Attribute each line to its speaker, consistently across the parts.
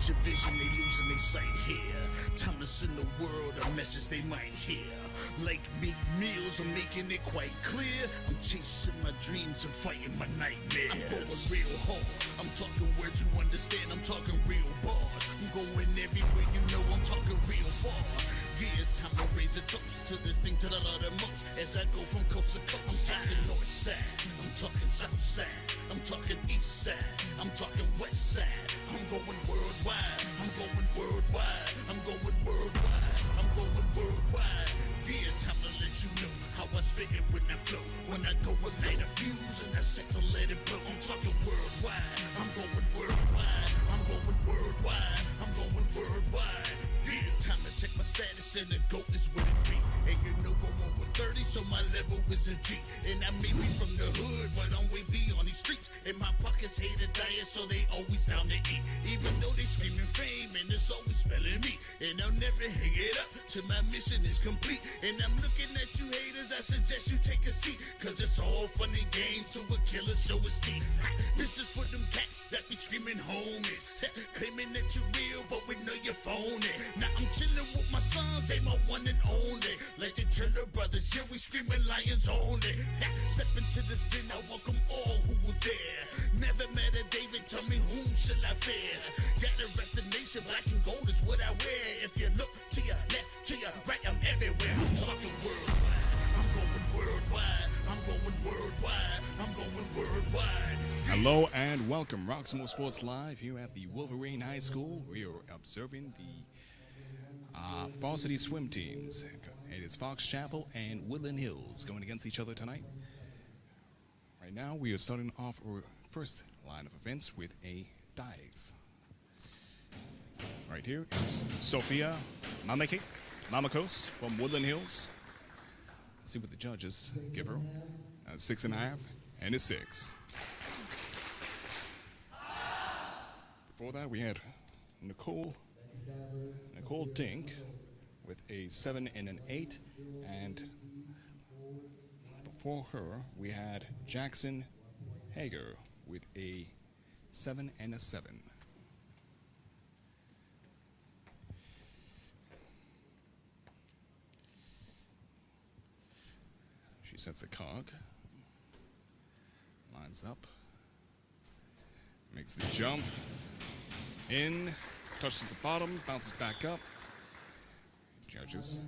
Speaker 1: with your vision, they losing their sight here. Time to send the world a message they might hear. Like meat meals, I'm making it quite clear. I'm chasing my dreams and fighting my nightmares. I'm going real hard. I'm talking words you understand. I'm talking real bars. I'm going everywhere you know. I'm talking real far. Yeah, it's time to raise a toast to this thing to the Lord the most. As I go from coast to coast, I'm talking north side, I'm talking south side, I'm talking east side, I'm talking west side. I'm going worldwide, I'm going worldwide, I'm going worldwide, I'm going worldwide. Yeah, it's time to let you know how I spit it when I flow. When I go and light a fuse and I set to let it blow. I'm talking worldwide, I'm going worldwide, I'm going worldwide, I'm going worldwide. Yeah, time to check my status and the GOAT is what it be. And you know I'm over 30, so my level is a G. And I may be from the hood, but I'm way beyond these streets. And my pockets hate a diet, so they always down to eat. Even though they screaming fame, and it's always spelling me. And I'll never hang it up till my mission is complete. And I'm looking at you haters, I suggest you take a seat. Cause it's all fun and games to a killer show his teeth. This is for them cats that be screaming homies. Claiming that you're real, but we know you're phony. Now I'm chillin' with my sons, they my one and only. Like the Triller brothers, yeah, we screamin' lions only. Step into this den, I welcome all who will dare. Never met a David, tell me whom shall I fear? Gotta rep the nation, black and gold is what I wear. If you look to your left, to your right, I'm everywhere. I'm talking worldwide, I'm going worldwide, I'm going worldwide, I'm going worldwide.
Speaker 2: Hello and welcome, Roxamore Sports Live here at the Wolverine High School. We are observing the varsity swim teams. It is Fox Chapel and Woodland Hills going against each other tonight. Right now, we are starting off our first line of events with a dive. Right here is Sophia Mamakos from Woodland Hills. Let's see what the judges give her. A 6.5 and a 6. Before that, we had Nicole Dink with a 7 and an 8, and before her, we had Jackson Hager with a 7 and a 7. She sets the cog, lines up, makes the jump, in, touches the bottom, bounces back up. Judges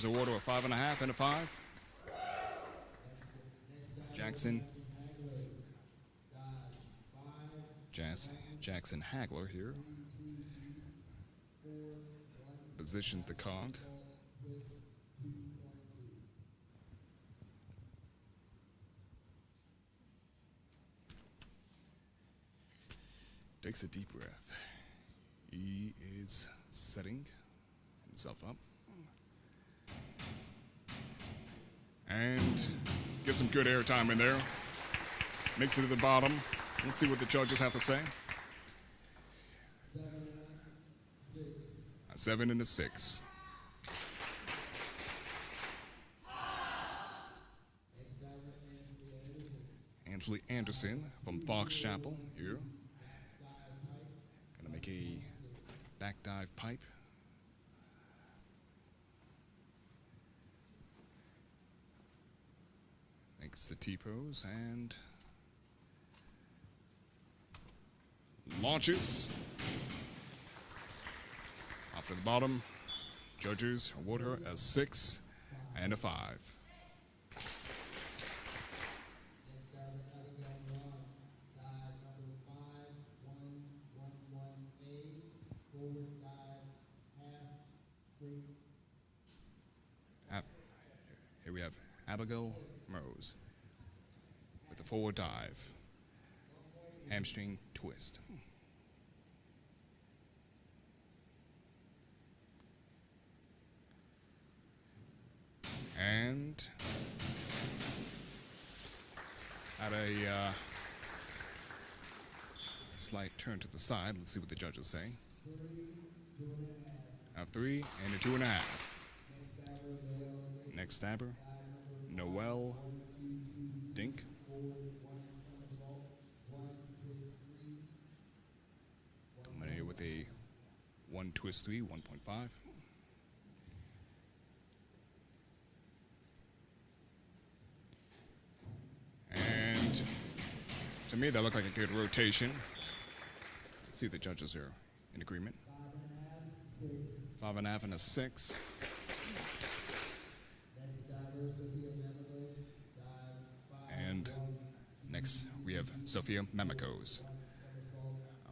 Speaker 2: award her a 5.5 and a 5. Jackson Hagler here positions the cog. Takes a deep breath. He is setting himself up. And get some good air time in there. Makes it to the bottom. Let's see what the judges have to say. 7 and a 6. Ansley Anderson from Fox Chapel here. Gonna make a back dive pipe. Makes the T-pose and launches. Off to the bottom. Judges award her a 6 and a 5. Here we have Abigail Rose with the forward dive. Hamstring twist. And at a slight turn to the side, let's see what the judges say. A 3 and a 2.5. Next stabber, Noel Dink. a 1 twist 3, 1.5. And to me, that looked like a good rotation. Let's see if the judges are in agreement. 5.5 and a 6. And next we have Sophia Mamikos.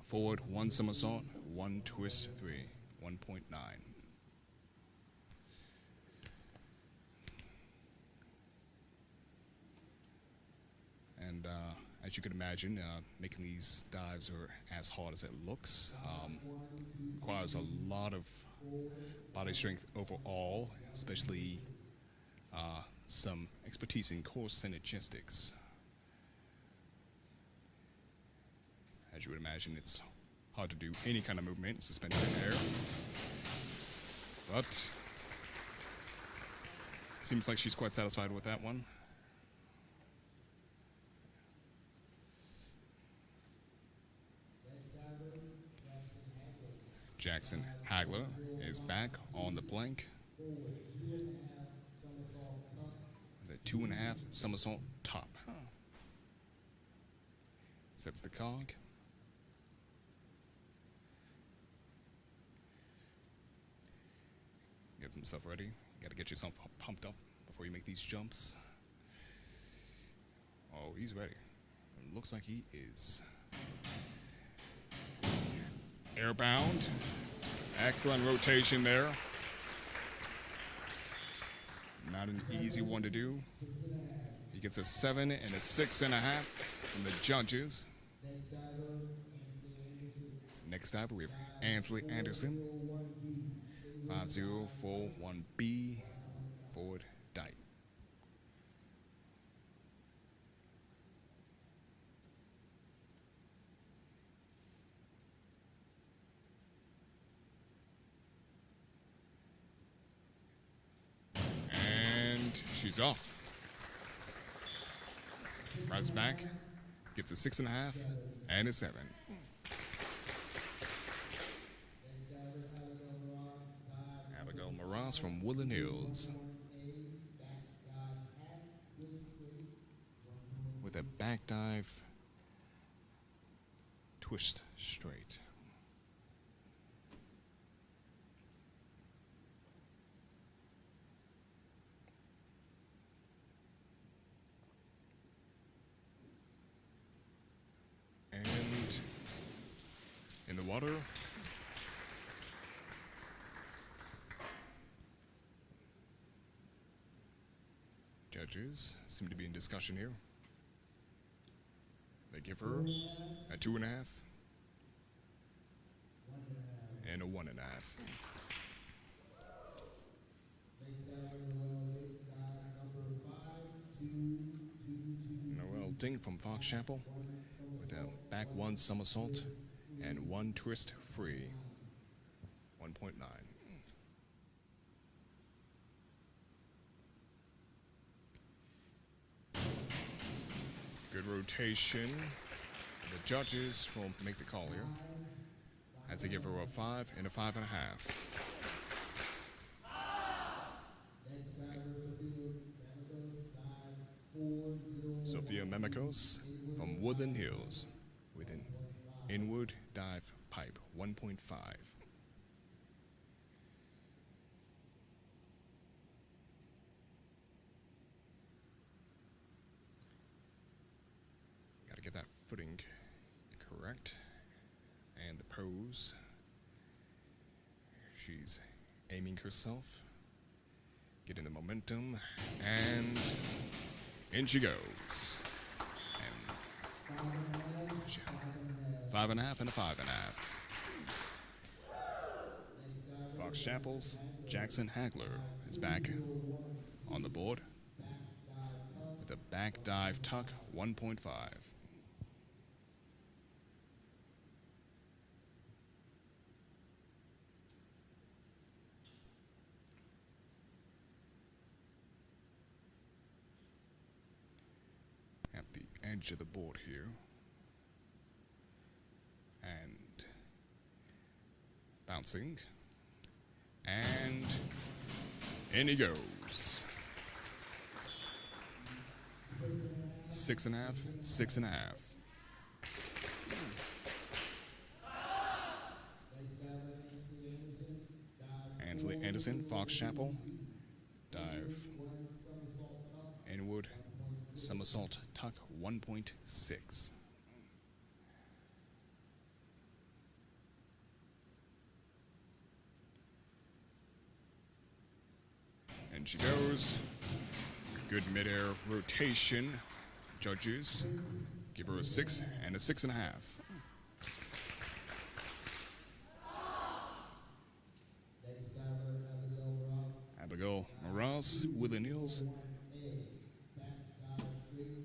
Speaker 2: Forward, 1 somersault, 1 twist 3, 1.9. And as you can imagine, making these dives are as hard as it looks. Requires a lot of body strength overall, especially some expertise in core synergistics. As you would imagine, it's hard to do any kind of movement suspended in air. But seems like she's quite satisfied with that one. Jackson Hagler is back on the plank with a 2.5 somersault top. Sets the cog. Gets himself ready. You gotta get yourself pumped up before you make these jumps. Oh, he's ready. It looks like he is. Airbound. Excellent rotation there. Not an easy one to do. He gets a 7 and a 6.5 from the judges. Next diver, we have Ansley Anderson. 5041B forward dive. And she's off. Rises back, gets a 6.5 and a 7. From Woodland Hills with a back dive twist straight. And in the water, judges seem to be in discussion here. They give her a 2.5 and a 1.5. Noelle Ding from Fox Chapel with a back 1 somersault and 1 twist free, 1.9. Good rotation. The judges will make the call here as they give her a 5 and a 5.5. Sophia Mamikos from Woodland Hills with an inward dive pipe, 1.5. Get that footing correct and the pose. She's aiming herself, getting the momentum, and in she goes. And 5.5 and a 5.5. Fox Chapel's Jackson Hagler is back on the board with a back dive tuck, 1.5. Edge of the board here, and bouncing. And in he goes. 6.5, 6.5. Ansley Anderson, Fox Chapel. Dive. Inward. Somersault tuck 1.6. And she goes. Good midair rotation. Judges give her a 6 and a 6.5. Abigail Morales, Woodland Hills,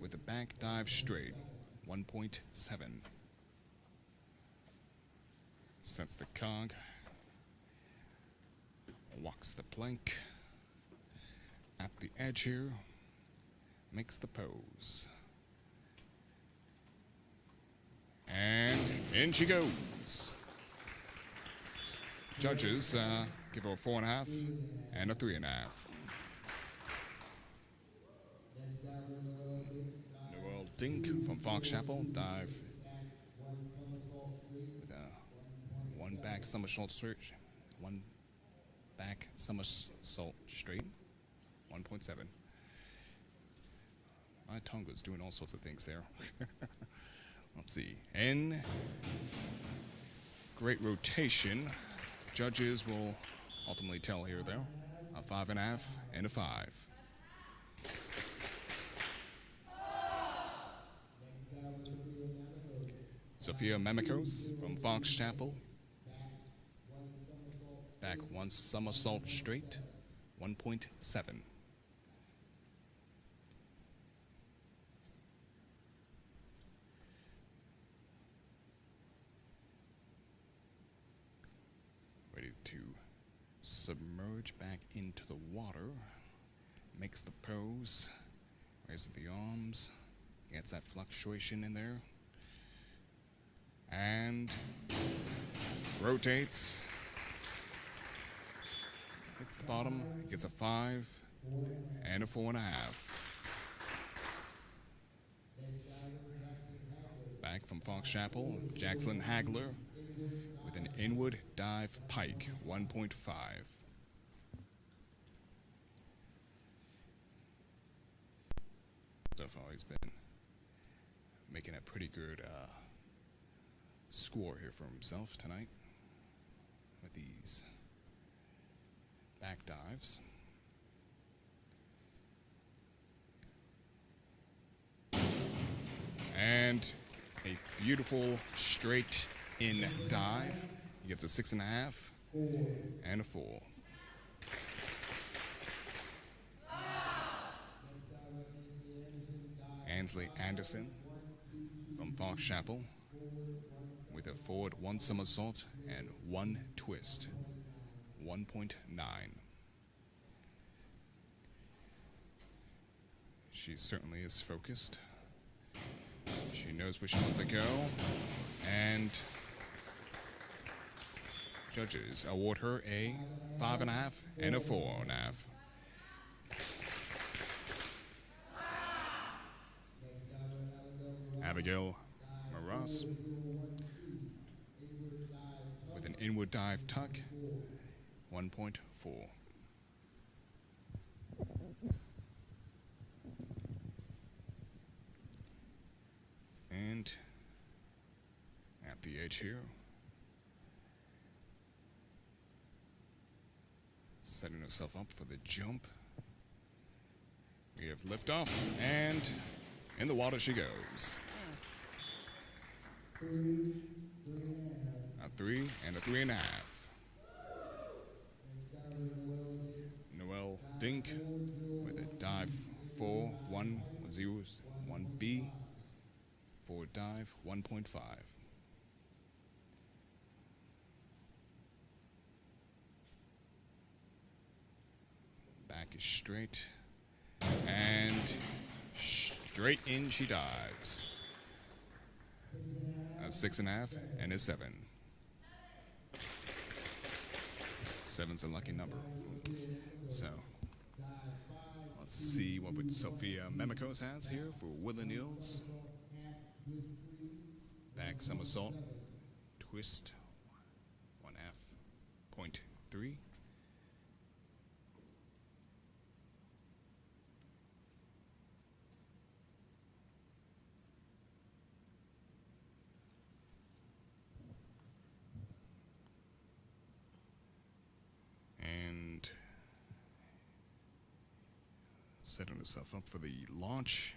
Speaker 2: with a back dive straight, 1.7. Sets the cog, walks the plank at the edge here, makes the pose. And in she goes. Judges give her a 4.5 and a 3.5. Noel Dink from Fox Chapel, dive with a one back somersault straight, one back somersault straight, 1.7. My tongue was doing all sorts of things there. Let's see. In great rotation. Judges will ultimately tell here, though. A 5.5 and a 5. Sophia Mamikos from Fox Chapel. Back one somersault straight, 1.7. Ready to submerge back into the water. Makes the pose. Raises the arms. Gets that fluctuation in there. And rotates. Hits the bottom. Gets a 5 and a 4.5. Back from Fox Chapel, Jackson Hagler with an inward dive pike, 1.5. He's been making a pretty good score here for himself tonight with these back dives. And a beautiful straight in dive. He gets a 6.5 and a 4. Ansley Anderson from Fox Chapel with a forward 1 somersault and 1 twist, 1.9. She certainly is focused. She knows where she wants to go, and judges award her a 5.5 and a 4.5. Abigail Maras with an inward dive tuck, 1.4. And at the edge here, setting herself up for the jump. We have liftoff, and in the water she goes. A 3 and a 3.5. Noel Dink with a dive 4, 1, 0, 1B. Forward dive 1.5. Back is straight. And straight in she dives. A 6.5 and a 7. 7's a lucky number. So let's see what Sophia Memikos has here for Woodland Hills. Back somersault, twist, 1.5.3. And setting herself up for the launch.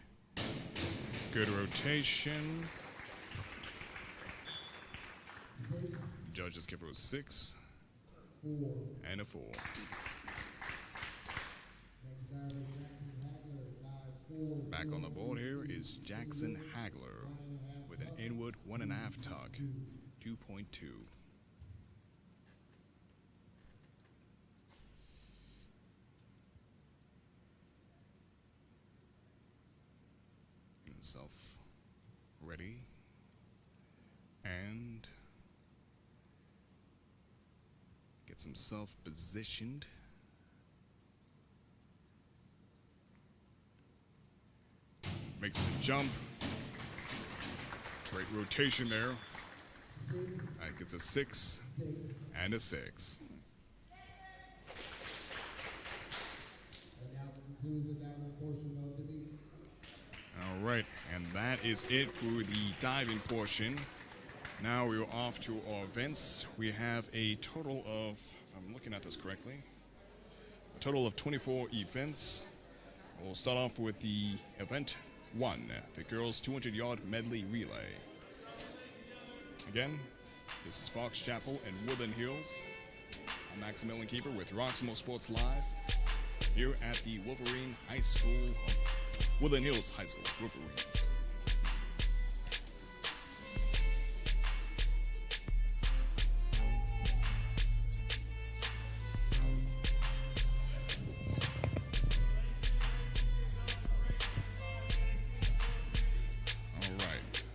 Speaker 2: Good rotation. Judges give her a 6 and a 4. Back on the board here is Jackson Hagler with an inward 1.5 tug, 2.2. Get himself ready and gets himself positioned. Makes the jump. Great rotation there. That gets a 6 and a 6. All right, and that is it for the diving portion. Now we're off to our events. We have a total of, if I'm looking at this correctly, a total of 24 events. We'll start off with the event 1, the girls 200-yard medley relay. Again, this is Fox Chapel and Woodland Hills. I'm Maximilian Keeper with Roxamore Sports Live here at the Wolverine High School, Woodland Hills High School, Wolverines.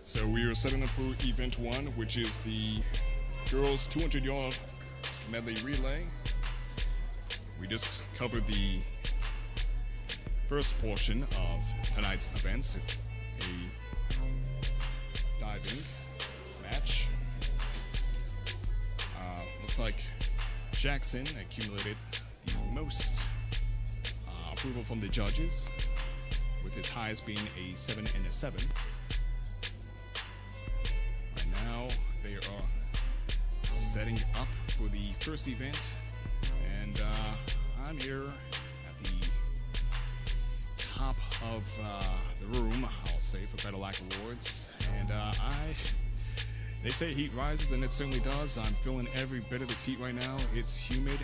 Speaker 2: So we are setting up for event 1, which is the girls 200-yard medley relay. We just covered the first portion of tonight's events, a diving match. Looks like Jackson accumulated the most approval from the judges, with his highest being a 7 and a 7. They are setting up for the first event, and I'm here at the top of the room, I'll say, for better lack of words. And they say heat rises, and it certainly does. I'm feeling every bit of this heat right now. It's humid.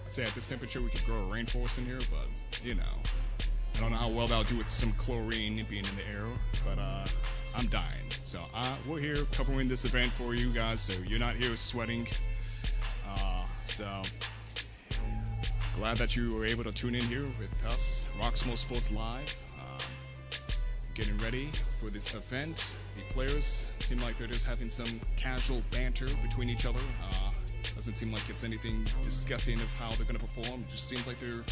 Speaker 2: I'd say at this temperature we could grow a rainforest in here, but you know, I don't know how well that'll do with some chlorine being in the air, but I'm dying. So we're here covering this event for you guys, so you're not here sweating. So glad that you were able to tune in here with us, Roxamore Sports Live. Getting ready for this event. The players seem like they're just having some casual banter between each other. Doesn't seem like it's anything discussing of how they're going to perform. It just seems like they're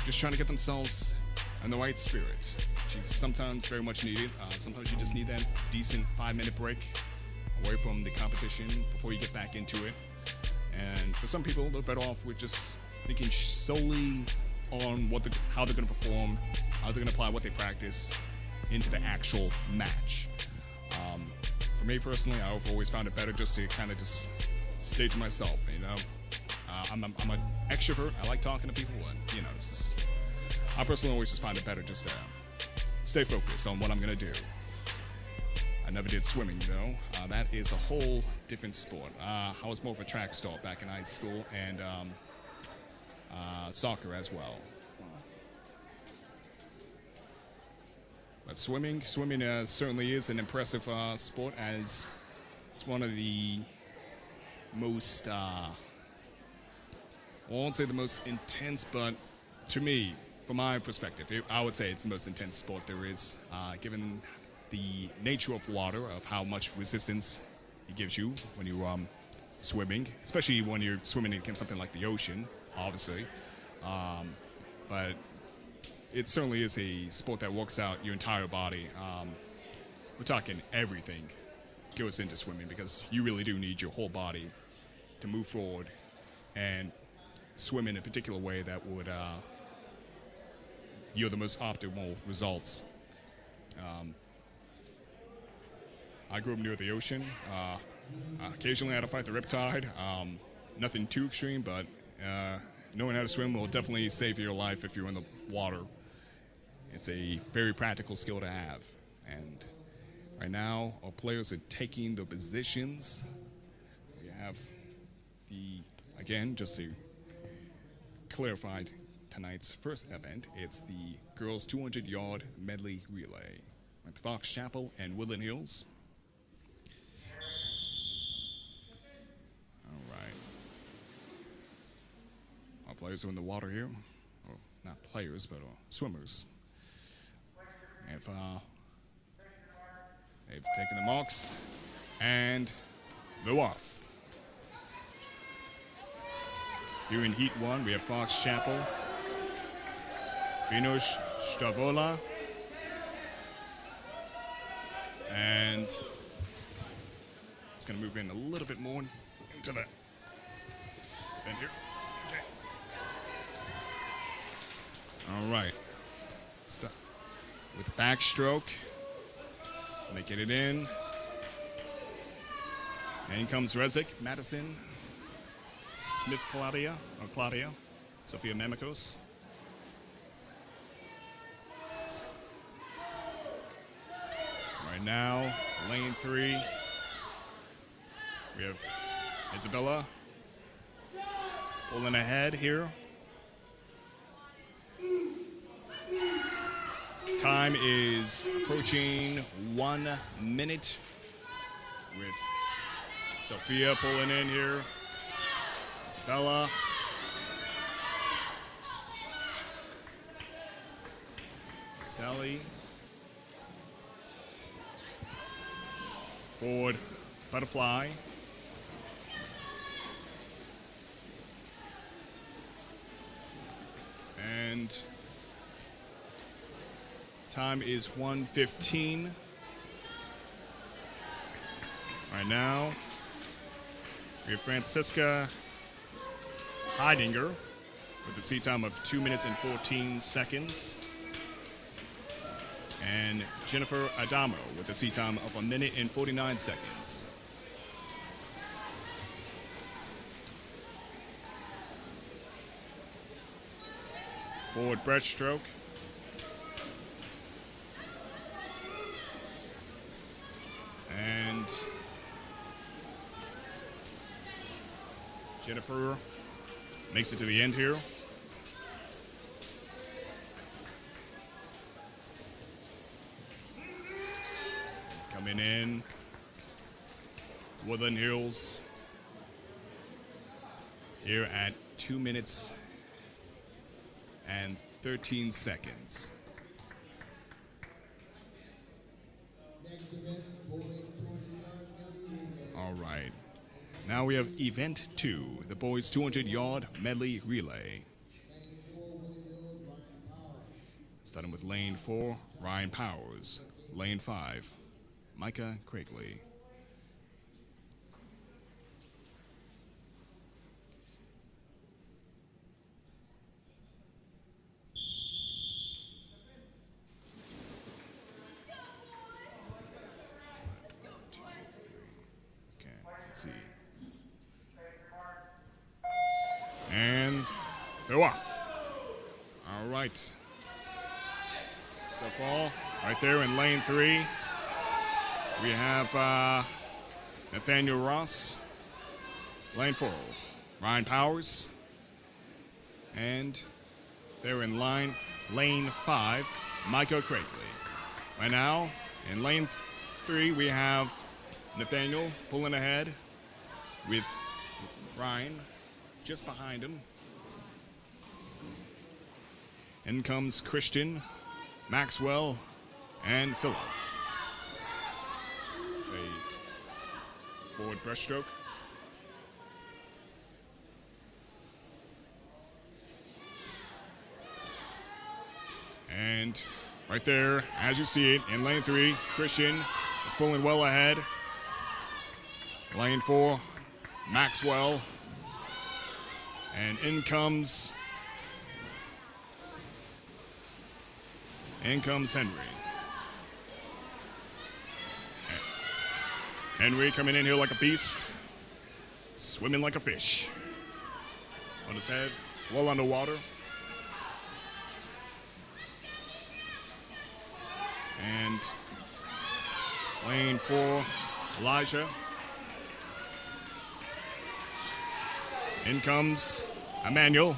Speaker 2: just trying to get themselves in the right spirit, which is sometimes very much needed. Sometimes you just need that decent 5-minute break away from the competition before you get back into it. And for some people, they're better off with just thinking solely on how they're going to perform, how they're going to apply what they practice into the actual match. For me personally, I've always found it better just to kind of just stay to myself. You know, I'm an extrovert. I like talking to people, and you know, it's just, I personally always just find it better just to stay focused on what I'm going to do. I never did swimming, though. That is a whole different sport. I was more of a track star back in high school, and soccer as well. But swimming certainly is an impressive sport, as it's one of the most, I won't say the most intense, but to me, from my perspective, I would say it's the most intense sport there is, given the nature of water, of how much resistance it gives you when you swimming, especially when you're swimming against something like the ocean, obviously. But it certainly is a sport that works out your entire body. We're talking everything goes into swimming because you really do need your whole body to move forward and swim in a particular way that would yield the most optimal results. I grew up near the ocean. Occasionally I had to fight the riptide. Nothing too extreme, but knowing how to swim will definitely save your life if you're in the water. It's a very practical skill to have. And right now, our players are taking the positions. We have again, just to clarify tonight's first event, it's the girls' 200-yard medley relay with Fox Chapel and Woodland Hills. All right. Our players are in the water here. Well, not players, but swimmers. They've taken the marks, and they're off. Here in Heat 1, we have Fox Chapel, Vinosh Stravola, and it's going to move in a little bit more into the end here. Okay. All right. Stop with backstroke, making it in. And in comes Rezik, Madison, Smith Claudia, Sophia Mamikos. Right now, lane 3, we have Isabella pulling ahead here. Time is approaching 1 minute with Sophia pulling in here. Isabella. Sally. Forward butterfly. And time is 1:15. Right now, we have Francisca Heidinger with a seat time of 2 minutes and 14 seconds. And Jennifer Adamo with a seat time of 1 minute and 49 seconds. Forward breaststroke. And Jennifer makes it to the end here. Coming in, Woodland Hills here at 2 minutes and 13 seconds. All right. Now we have event 2, the boys 200-yard medley relay. Starting with lane 4, Ryan Powers. Lane 5, Micah Craigley. Okay, let's see. And they're off. All right. So far, right there in lane 3, we have Nathaniel Ross. Lane 4, Ryan Powers. And they're in lane 5, Micah Craigley. Right now, in lane 3, we have Nathaniel pulling ahead with Ryan just behind him. In comes Christian, Maxwell, and Phillip. A forward breaststroke. And right there, as you see it, in lane 3, Christian is pulling well ahead. Lane 4, Maxwell. And in comes Henry. Henry coming in here like a beast, swimming like a fish. On his head, well underwater. And lane 4, Elijah. In comes Emmanuel,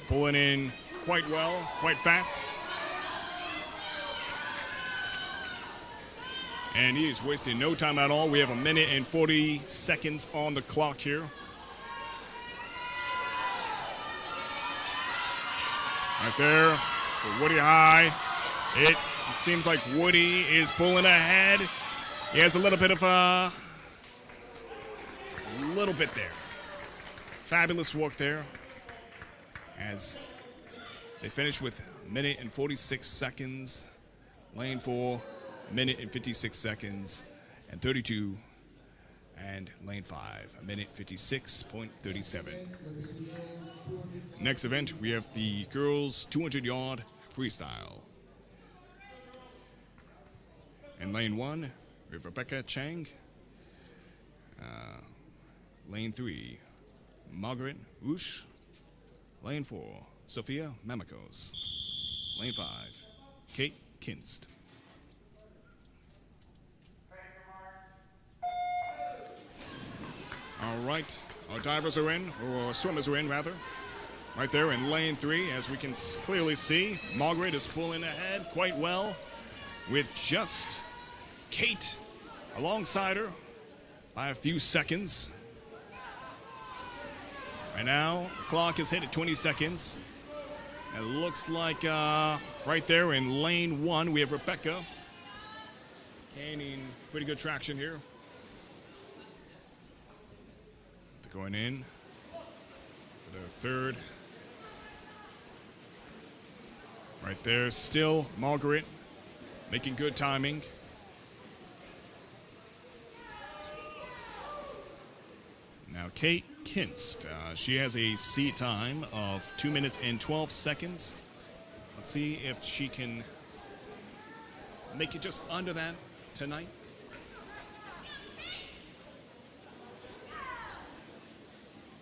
Speaker 2: pulling in quite well, quite fast. And he is wasting no time at all. We have 1 minute and 40 seconds on the clock here. Right there for Woody High. It seems like Woody is pulling ahead. He has a little bit there. Fabulous work there as they finish with 1 minute and 46 seconds. Lane 4, 1 minute and 56 seconds and 32. And lane 5, 1 minute 56.37. Next event, we have the girls 200-yard freestyle. In lane 1, we have Rebecca Chang. Lane 3, Margaret Woosh. Lane 4, Sophia Mamakos. Lane 5, Kate Kinst. All right, our divers are in, or swimmers are in, rather. Right there in lane 3, as we can clearly see, Margaret is pulling ahead quite well with just Kate alongside her by a few seconds. Right now, the clock is hit at 20 seconds. It looks like right there in lane 1, we have Rebecca gaining pretty good traction here. They're going in for their third. Right there, still Margaret making good timing. Now Kate Kinst, she has a seat time of 2 minutes and 12 seconds. Let's see if she can make it just under that tonight.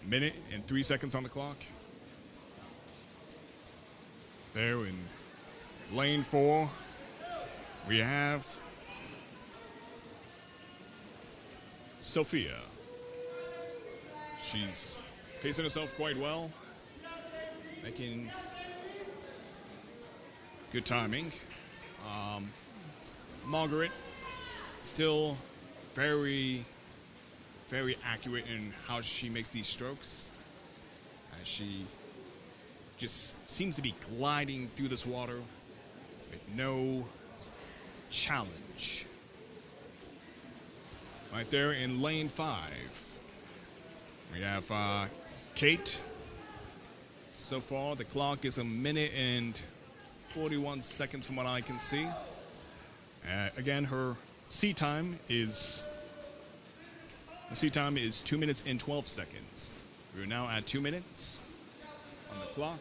Speaker 2: Minute and 3 seconds on the clock. There in lane 4, we have Sophia. She's pacing herself quite well, making good timing. Margaret, still very, very accurate in how she makes these strokes. She just seems to be gliding through this water with no challenge. Right there in lane 5, we have Kate. So far, the clock is 1 minute and 41 seconds from what I can see. Again, her seat time is 2 minutes and 12 seconds. We're now at 2 minutes on the clock.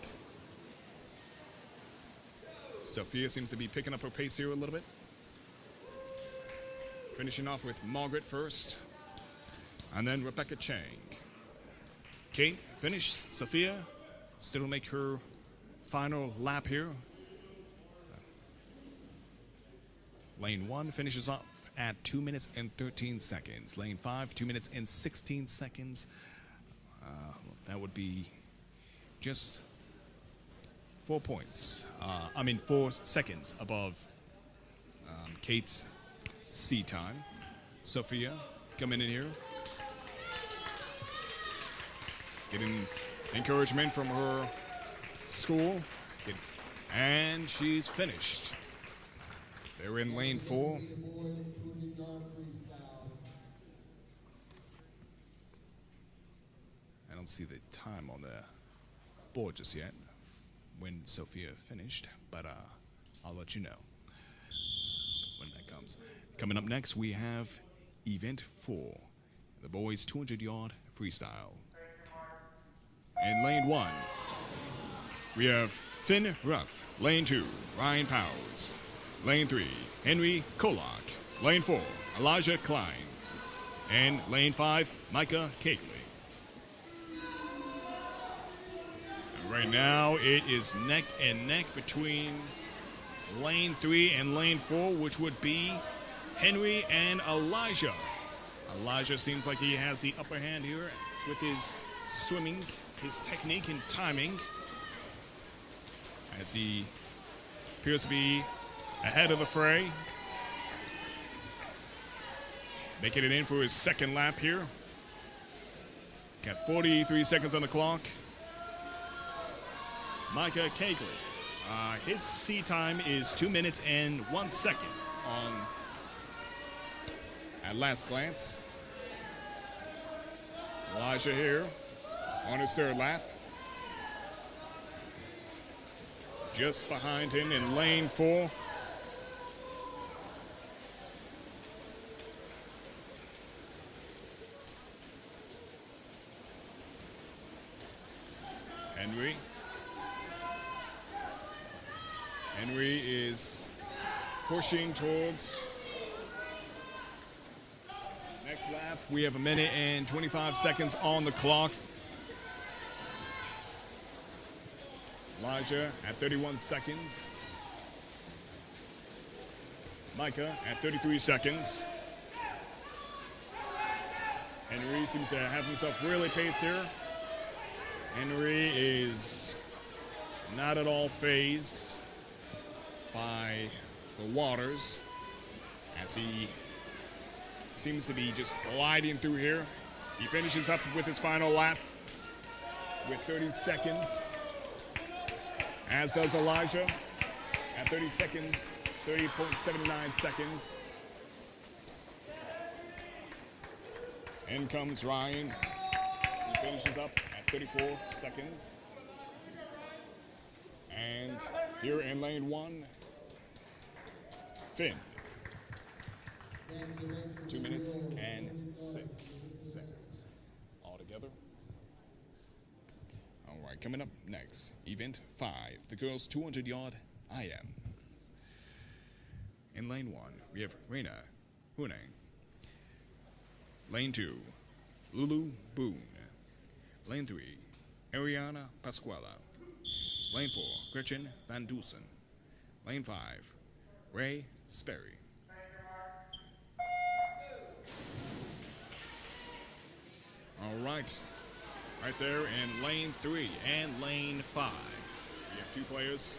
Speaker 2: Sophia seems to be picking up her pace here a little bit. Finishing off with Margaret first, and then Rebecca Chang. Kate finished. Sophia still make her final lap here. Lane 1 finishes off at 2 minutes and 13 seconds. Lane 5, 2 minutes and 16 seconds. That would be just 4 seconds above Kate's seat time. Sophia coming in here, getting encouragement from her school, and she's finished. They're in lane 4. I don't see the time on the board just yet. when Sophia finished, but I'll let you know when that comes. Coming up next, we have Event 4, the boys 200-yard freestyle. In lane 1, we have Finn Ruff. Lane 2, Ryan Powers. Lane 3, Henry Kolak. Lane 4, Elijah Klein. And lane 5, Micah Cagley. Right now, it is neck and neck between lane 3 and lane 4, which would be Henry and Elijah. Elijah seems like he has the upper hand here with his swimming, his technique and timing, as he appears to be ahead of the fray. Making it in for his second lap here. Got 43 seconds on the clock. Micah Cagley. His sea time is 2 minutes and 1 second at last glance. Elijah here on his third lap. Just behind him in lane 4. Henry is pushing towards his next lap. We have 1 minute and 25 seconds on the clock. Elijah at 31 seconds. Micah at 33 seconds. Henry seems to have himself really paced here. Henry is not at all phased by the waters, as he seems to be just gliding through here. He finishes up with his final lap with 30 seconds, as does Elijah at 30 seconds, 30.79 seconds. In comes Ryan. He finishes up at 34 seconds. And here in lane 1, Finn. 2 minutes and 6 seconds altogether. All right, coming up next, event 5, the girls 200-yard IM. In lane 1, we have Reina Hunang. Lane 2, Lulu Boone. Lane 3, Ariana Pasquala. Lane 4, Gretchen Van Dusen. Lane 5, Ray Sperry. All right there in lane 3 and lane 5. We have 2 players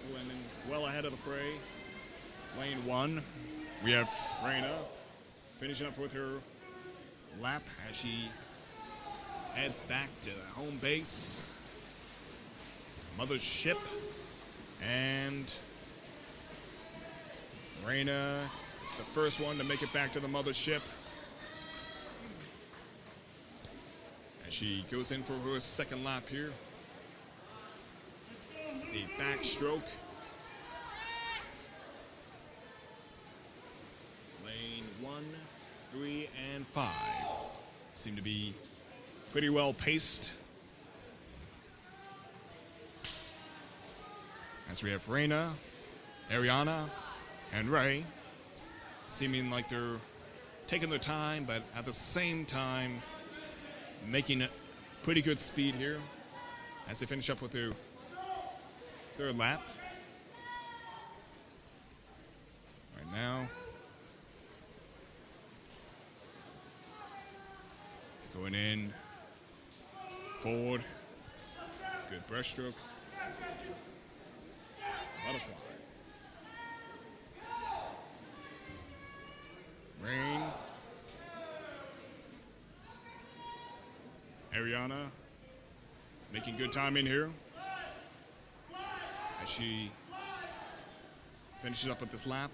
Speaker 2: blending well ahead of the fray. Lane 1, we have Reina finishing up with her lap as she heads back to home base, mothership, and Reina is the first one to make it back to the mothership as she goes in for her second lap here. The backstroke. Lane 1, 3, and 5 seem to be pretty well paced. As we have Reina, Ariana, and Ray seeming like they're taking their time, but at the same time making a pretty good speed here as they finish up with their third lap. Right now, going in, forward, good breaststroke, butterfly. Rain. Ariana making good time in here as she finishes up with this lap.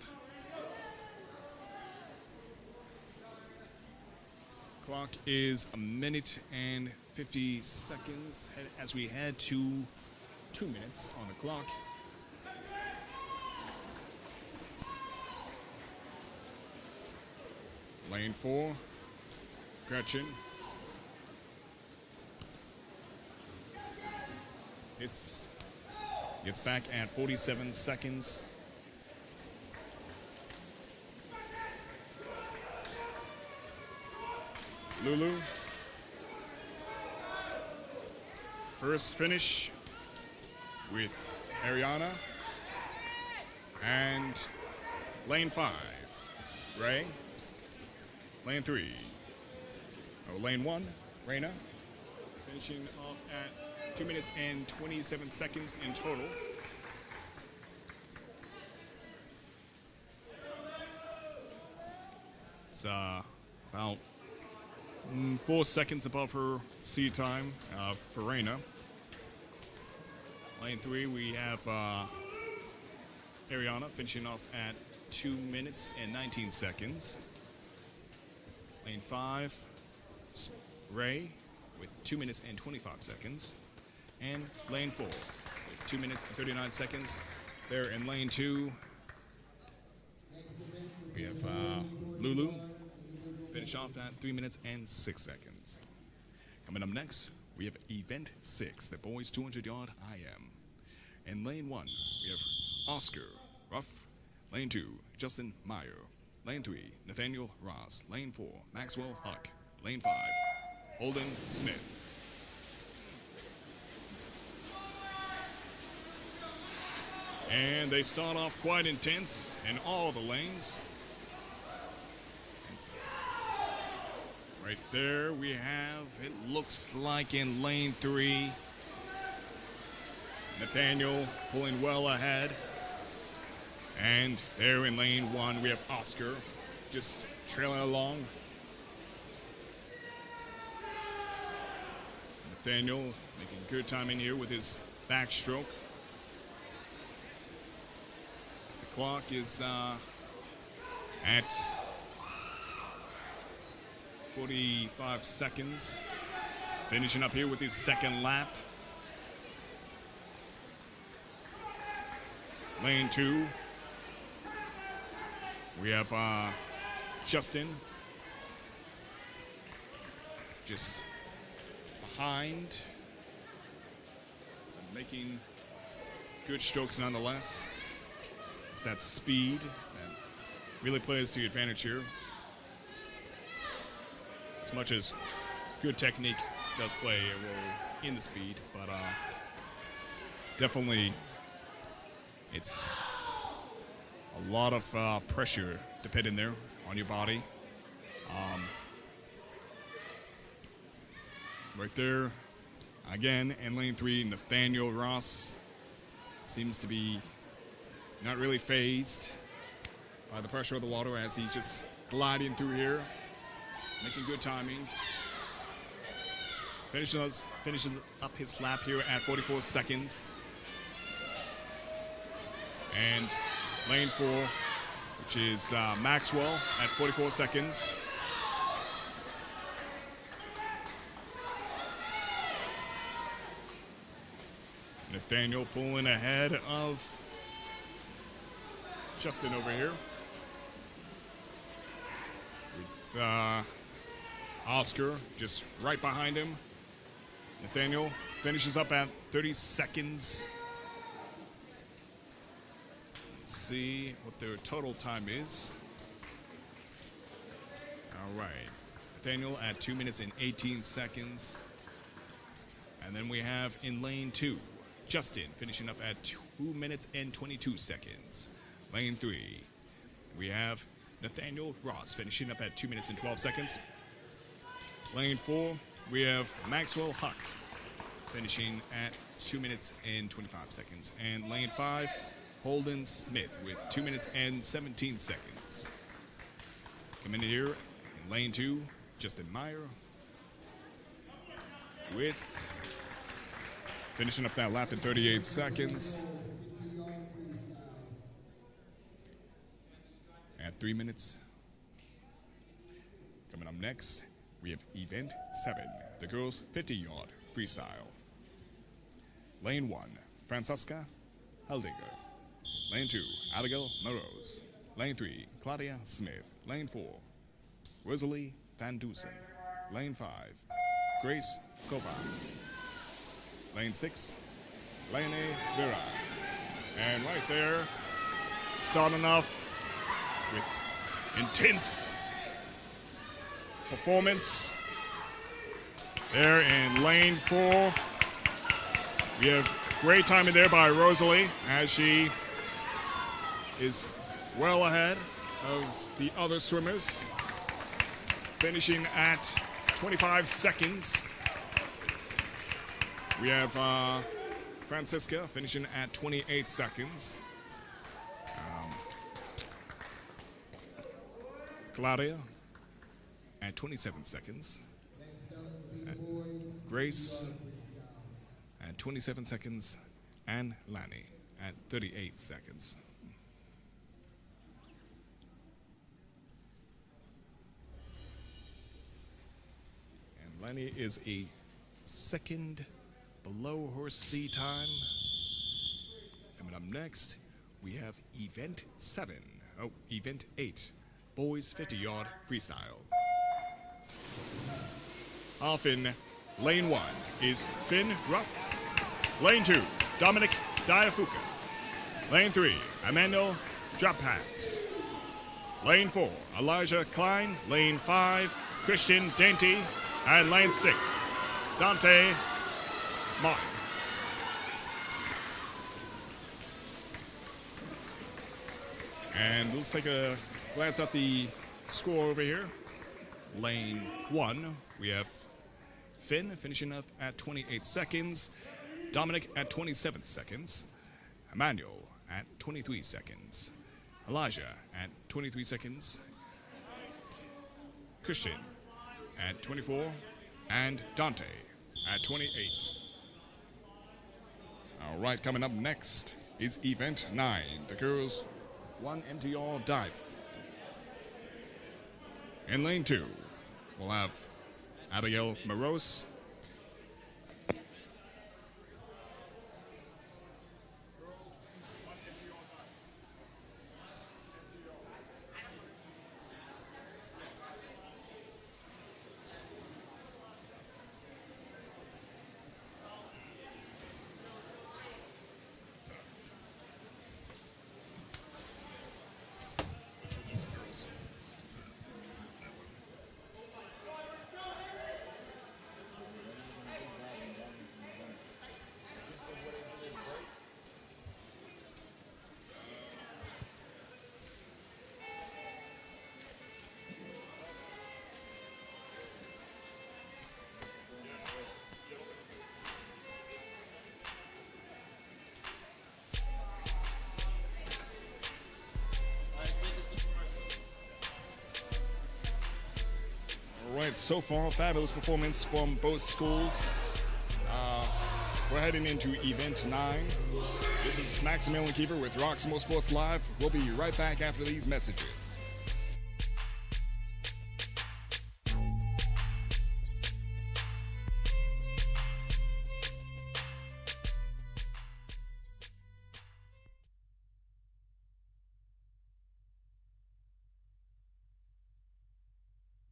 Speaker 2: Clock is 1 minute and 50 seconds as we head to 2 minutes on the clock. Lane 4, Gretchen. It's back at 47 seconds. Lulu. First finish with Ariana. And lane 5, Ray. Lane 3, lane 1, Reina. Finishing off at 2 minutes and 27 seconds in total. It's about 4 seconds above her seed time for Reina. Lane 3, we have Ariana finishing off at 2 minutes and 19 seconds. Lane 5, Ray with 2 minutes and 25 seconds. And lane 4 with 2 minutes and 39 seconds. There in lane 2, we have Lulu finish off at 3 minutes and 6 seconds. Coming up next, we have event 6, the boys 200-yard IM. In lane 1, we have Oscar Ruff. Lane 2, Justin Meyer. Lane 3, Nathaniel Ross. Lane 4, Maxwell Huck. Lane 5, Holden Smith. And they start off quite intense in all the lanes. Right there we have, it looks like in lane 3, Nathaniel pulling well ahead. And there in lane 1, we have Oscar just trailing along. Nathaniel making good timing here with his backstroke. The clock is at 45 seconds. Finishing up here with his second lap. Lane 2. We have Justin just behind, making good strokes nonetheless. It's that speed that really plays to your advantage here. As much as good technique does play a role in the speed, but definitely it's a lot of pressure depending there on your body. Right there, again, in lane 3, Nathaniel Ross seems to be not really phased by the pressure of the water as he's just gliding through here, making good timing. Finishes up his lap here at 44 seconds. And lane 4, which is Maxwell at 44 seconds. Nathaniel pulling ahead of Justin over here. With Oscar just right behind him. Nathaniel finishes up at 30 seconds. Let's see what their total time is. All right. Nathaniel at 2 minutes and 18 seconds. And then we have in lane 2, Justin finishing up at 2 minutes and 22 seconds. Lane 3, we have Nathaniel Ross finishing up at 2 minutes and 12 seconds. Lane 4, we have Maxwell Huck finishing at 2 minutes and 25 seconds. And lane 5, Holden Smith with 2 minutes and 17 seconds. Coming in here in lane 2, Justin Meyer with finishing up that lap in 38 seconds. At 3 minutes. Coming up next, we have event 7, the girls 50-yard freestyle. Lane 1, Francesca Heldinger. Lane 2, Abigail Morose. Lane 3, Claudia Smith. Lane 4, Rosalie Van Dusen. Lane 5, Grace Kovac. Lane 6, Lene Vera. And right there, starting off with intense performance. There in lane 4, we have great timing there by Rosalie as she is well ahead of the other swimmers, finishing at 25 seconds. We have Francisca finishing at 28 seconds. Claudia at 27 seconds. Grace at 27 seconds. And Lani at 38 seconds. And Lani is a second below her C time. Coming up next, we have Event 7. Oh, Event 8. Boys 50-yard freestyle. Off in lane 1 is Finn Ruff. Lane 2, Dominic Diafuca. Lane 3, Emmanuel Drapats. Lane 4, Elijah Klein. Lane 5, Christian Dainty. And lane 6, Dante Martin. And let's take a glance at the score over here. Lane 1, we have Finn finishing up at 28 seconds. Dominic at 27 seconds. Emmanuel at 23 seconds. Elijah at 23 seconds. Christian at 24. And Dante at 28. All right, coming up next is Event 9, the girls' 1 MTR dive. In lane 2, we'll have Abigail Morose. All right, so far, fabulous performance from both schools. We're heading into Event 9. This is Maximilian Kiefer with Roxamore Sports Live. We'll be right back after these messages.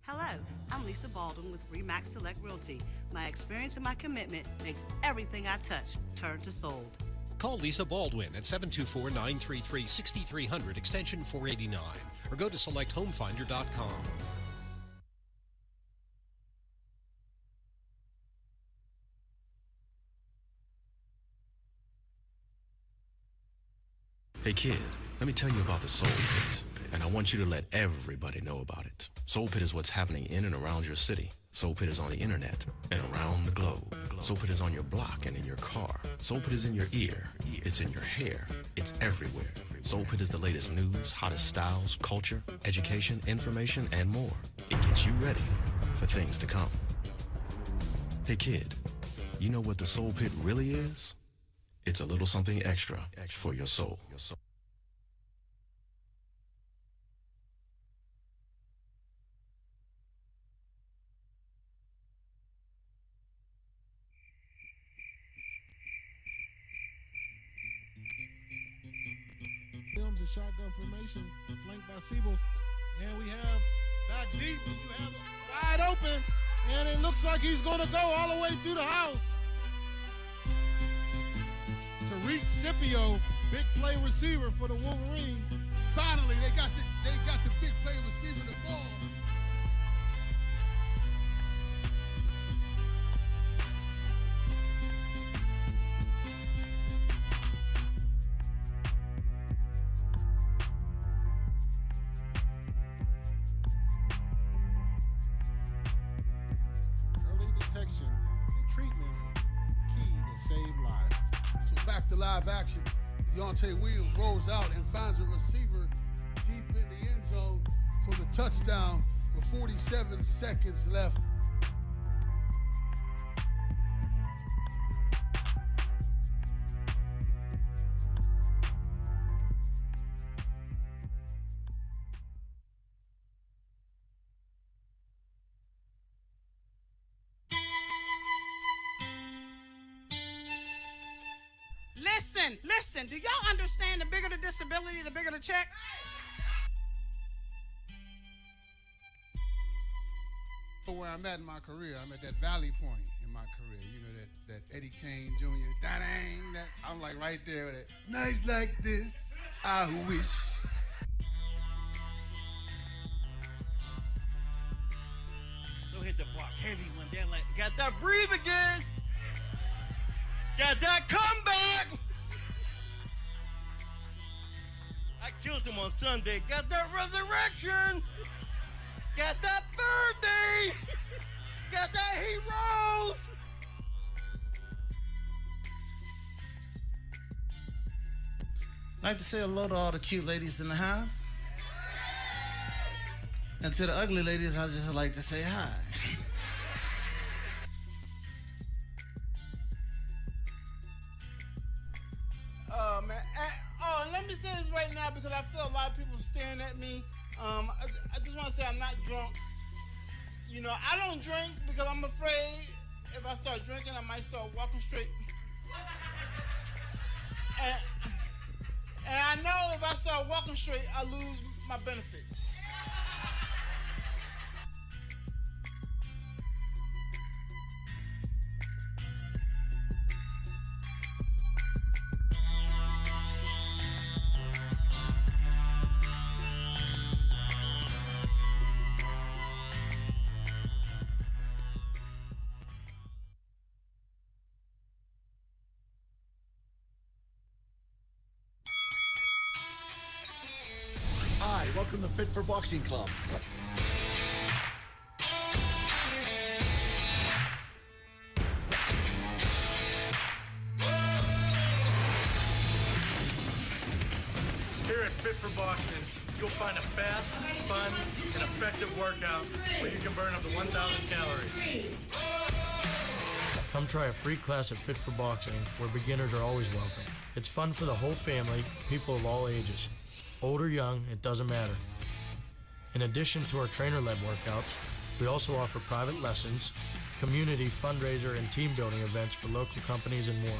Speaker 3: Hello, I'm Lisa Baldwin with Remax Select Realty. My experience and my commitment makes everything I touch turn to sold.
Speaker 4: Call Lisa Baldwin at 724-933-6300 extension 489 or go to selecthomefinder.com.
Speaker 5: Hey kid, let me tell you about the Soul Pit, and I want you to let everybody know about it. Soul Pit is what's happening in and around your city. Soul Pit is on the internet and around the globe. Soul Pit is on your block and in your car. Soul Pit is in your ear. It's in your hair. It's everywhere. Soul Pit is the latest news, hottest styles, culture, education, information, and more. It gets you ready for things to come. Hey kid, you know what the Soul Pit really is? It's a little something extra for your soul.
Speaker 6: comes a shotgun formation, flanked by Siebels. And we have back deep, and you have it wide open, and it looks like he's going to go all the way to the house. Tariq Scipio, big play receiver for the Wolverines.
Speaker 7: Finally, they got the big play receiver the ball.
Speaker 6: Early detection and treatment is key to save lives.
Speaker 7: So back to live action. Deontay Williams rolls out and finds a receiver deep in the end zone for the touchdown with 47 seconds left.
Speaker 8: Listen, do y'all understand the bigger the disability, the bigger the check?
Speaker 7: Where I'm at in my career, I'm at that valley point in my career. You know, that Eddie Kane Jr., da-dang, that I'm like right there with it. Nights like this, I wish.
Speaker 9: So hit the block heavy one day, like, got that breathe again. Got that comeback. I killed him on Sunday. Got that resurrection. Got that birthday. Got that he rose.
Speaker 10: I'd like to say hello to all the cute ladies in the house. And to the ugly ladies, I'd just like to say hi.
Speaker 8: Man. Let me say this right now because I feel a lot of people staring at me. I just want to say I'm not drunk. You know, I don't drink because I'm afraid if I start drinking, I might start walking straight. And I know if I start walking straight, I lose my benefits.
Speaker 11: Hi, welcome to Fit for Boxing Club.
Speaker 12: Here at Fit for Boxing, you'll find a fast, fun, and effective workout where you can burn up to 1,000 calories.
Speaker 13: Come try a free class at Fit for Boxing, where beginners are always welcome. It's fun for the whole family, people of all ages. Old or young, it doesn't matter. In addition to our trainer-led workouts, we also offer private lessons, community fundraiser and team building events for local companies and more.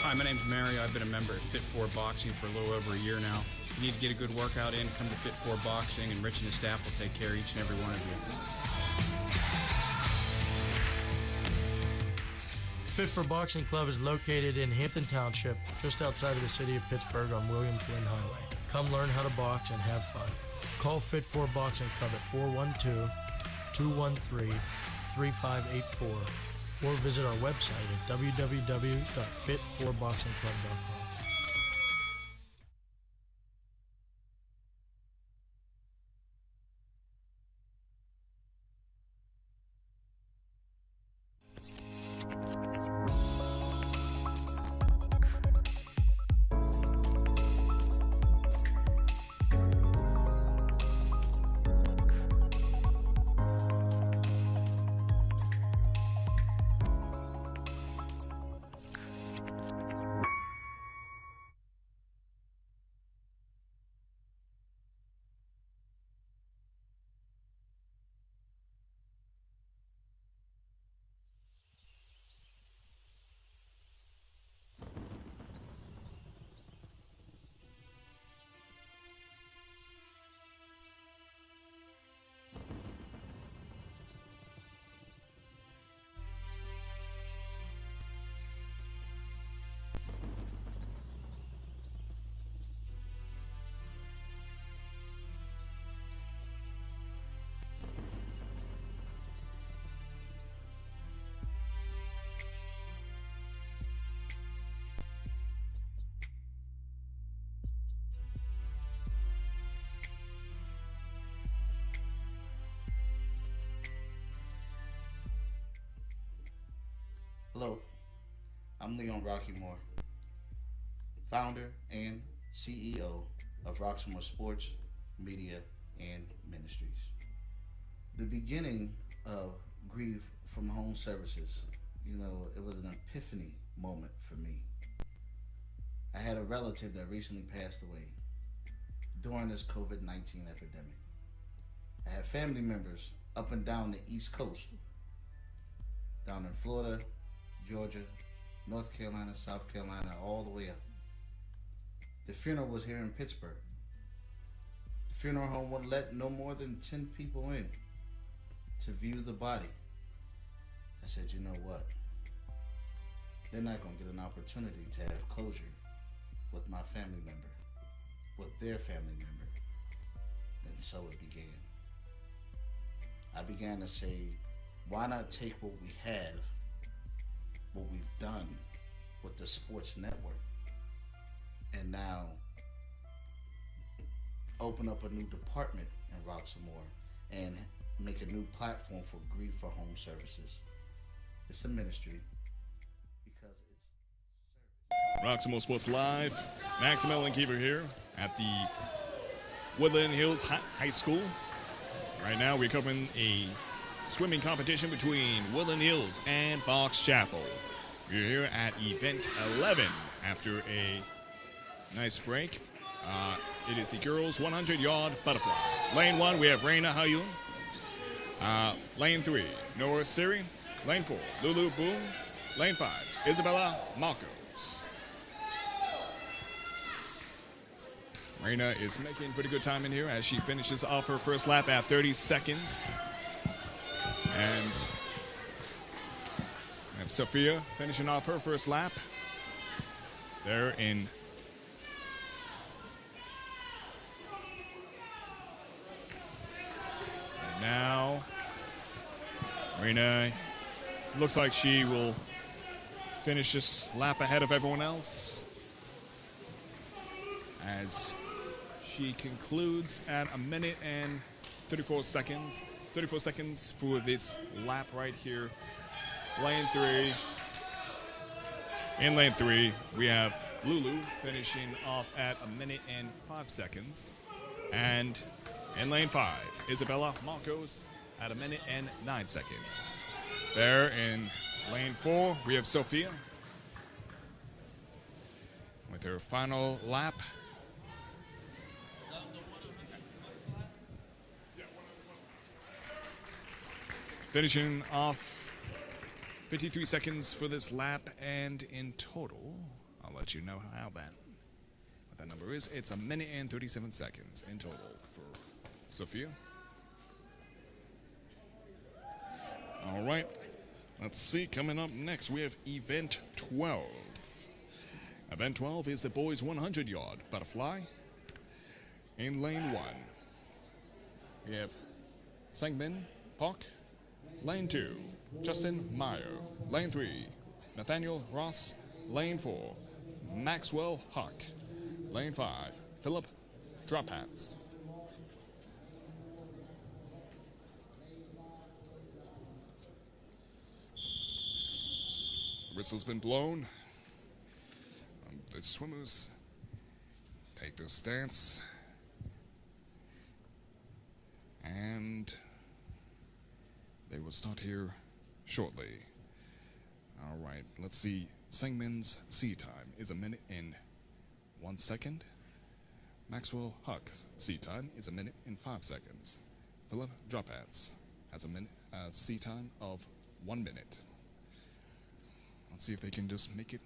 Speaker 14: Hi, my name's Mario. I've been a member at Fit 4 Boxing for a little over a year now. If you need to get a good workout in, come to Fit 4 Boxing, and Rich and his staff will take care of each and every one of you.
Speaker 13: Fit for Boxing Club is located in Hampton Township, just outside of the city of Pittsburgh on William Flynn Highway. Come learn how to box and have fun. Call Fit 4 Boxing Club at 412-213-3584 or visit our website at www.fit4boxingclub.com.
Speaker 15: Hello, I'm Leon Roxamore, founder and CEO of Roxamore Sports, Media, and Ministries. The beginning of Grief from Home Services, it was an epiphany moment for me. I had a relative that recently passed away during this COVID-19 epidemic. I have family members up and down the East Coast, down in Florida, Georgia, North Carolina, South Carolina, all the way up. The funeral was here in Pittsburgh. The funeral home wouldn't let no more than 10 people in to view the body. I said, you know what? They're not going to get an opportunity to have closure with my family member, with their family member. And so it began. I began to say, why not take what we have, what we've done with the sports network, and now open up a new department in Roxamore and make a new platform for Grief for Home Services. It's a ministry because it's
Speaker 2: Roxamore Sports Live. Max Mellon Keeper here at the Woodland Hills High School. Right now we're covering a swimming competition between Woodland Hills and Fox Chapel. We're here at event 11 after a nice break. It is the girls 100-yard butterfly. Lane 1, we have Raina Hayun. Lane 3, Nora Siri. Lane 4, Lulu Boom. Lane 5, Isabella Marcos. Raina is making pretty good time in here as she finishes off her first lap at 30 seconds. And we have Sophia finishing off her first lap. There in and now Raina looks like she will finish this lap ahead of everyone else as she concludes at 1 minute and 34 seconds. 34 seconds for this lap right here. Lane 3. In lane 3, we have Lulu finishing off at 1 minute and 5 seconds. And in lane 5, Isabella Marcos at 1 minute and 9 seconds. There in lane 4, we have Sophia with her final lap. Finishing off 53 seconds for this lap, and in total, I'll let you know what that number is. It's 1 minute and 37 seconds in total for Sophia. All right, let's see. Coming up next, we have event 12. Event 12 is the boys 100-yard butterfly. In lane 1, we have Sangmin Park. Lane 2, Justin Meyer. Lane 3, Nathaniel Ross. Lane 4, Maxwell Huck. Lane 5, Philip Drophats. Whistle's been blown. The swimmers take their stance. And they will start here shortly. All right, let's see. Sangmin's sea time is 1 minute and 1 second. Maxwell Huck's sea time is 1 minute and 5 seconds. Philip Drophats has a sea time of 1 minute. Let's see if they can just make it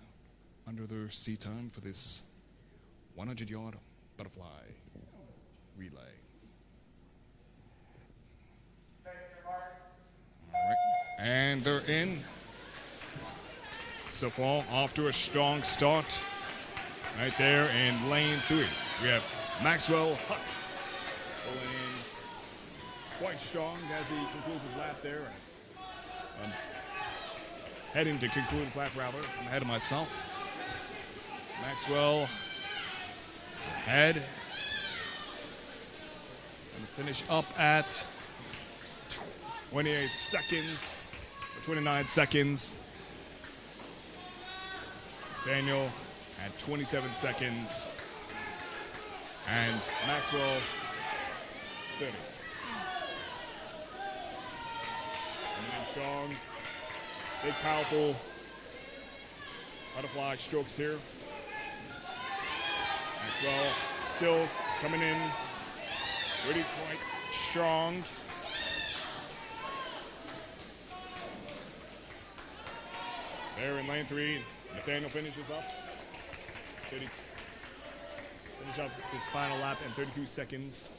Speaker 2: under their sea time for this 100-yard butterfly relay. And they're in. So far, off to a strong start. Right there in lane 3, we have Maxwell Huck going quite strong as he concludes his lap there. And heading to conclude his lap, rather. I'm ahead of myself. Maxwell ahead. And finish up at 28 seconds. 29 seconds. Daniel at 27 seconds. And Maxwell, 30. And strong, big, powerful butterfly strokes here. Maxwell still coming in really quite strong. There in lane 3, Nathaniel finishes up. Finish up his final lap in 32 seconds.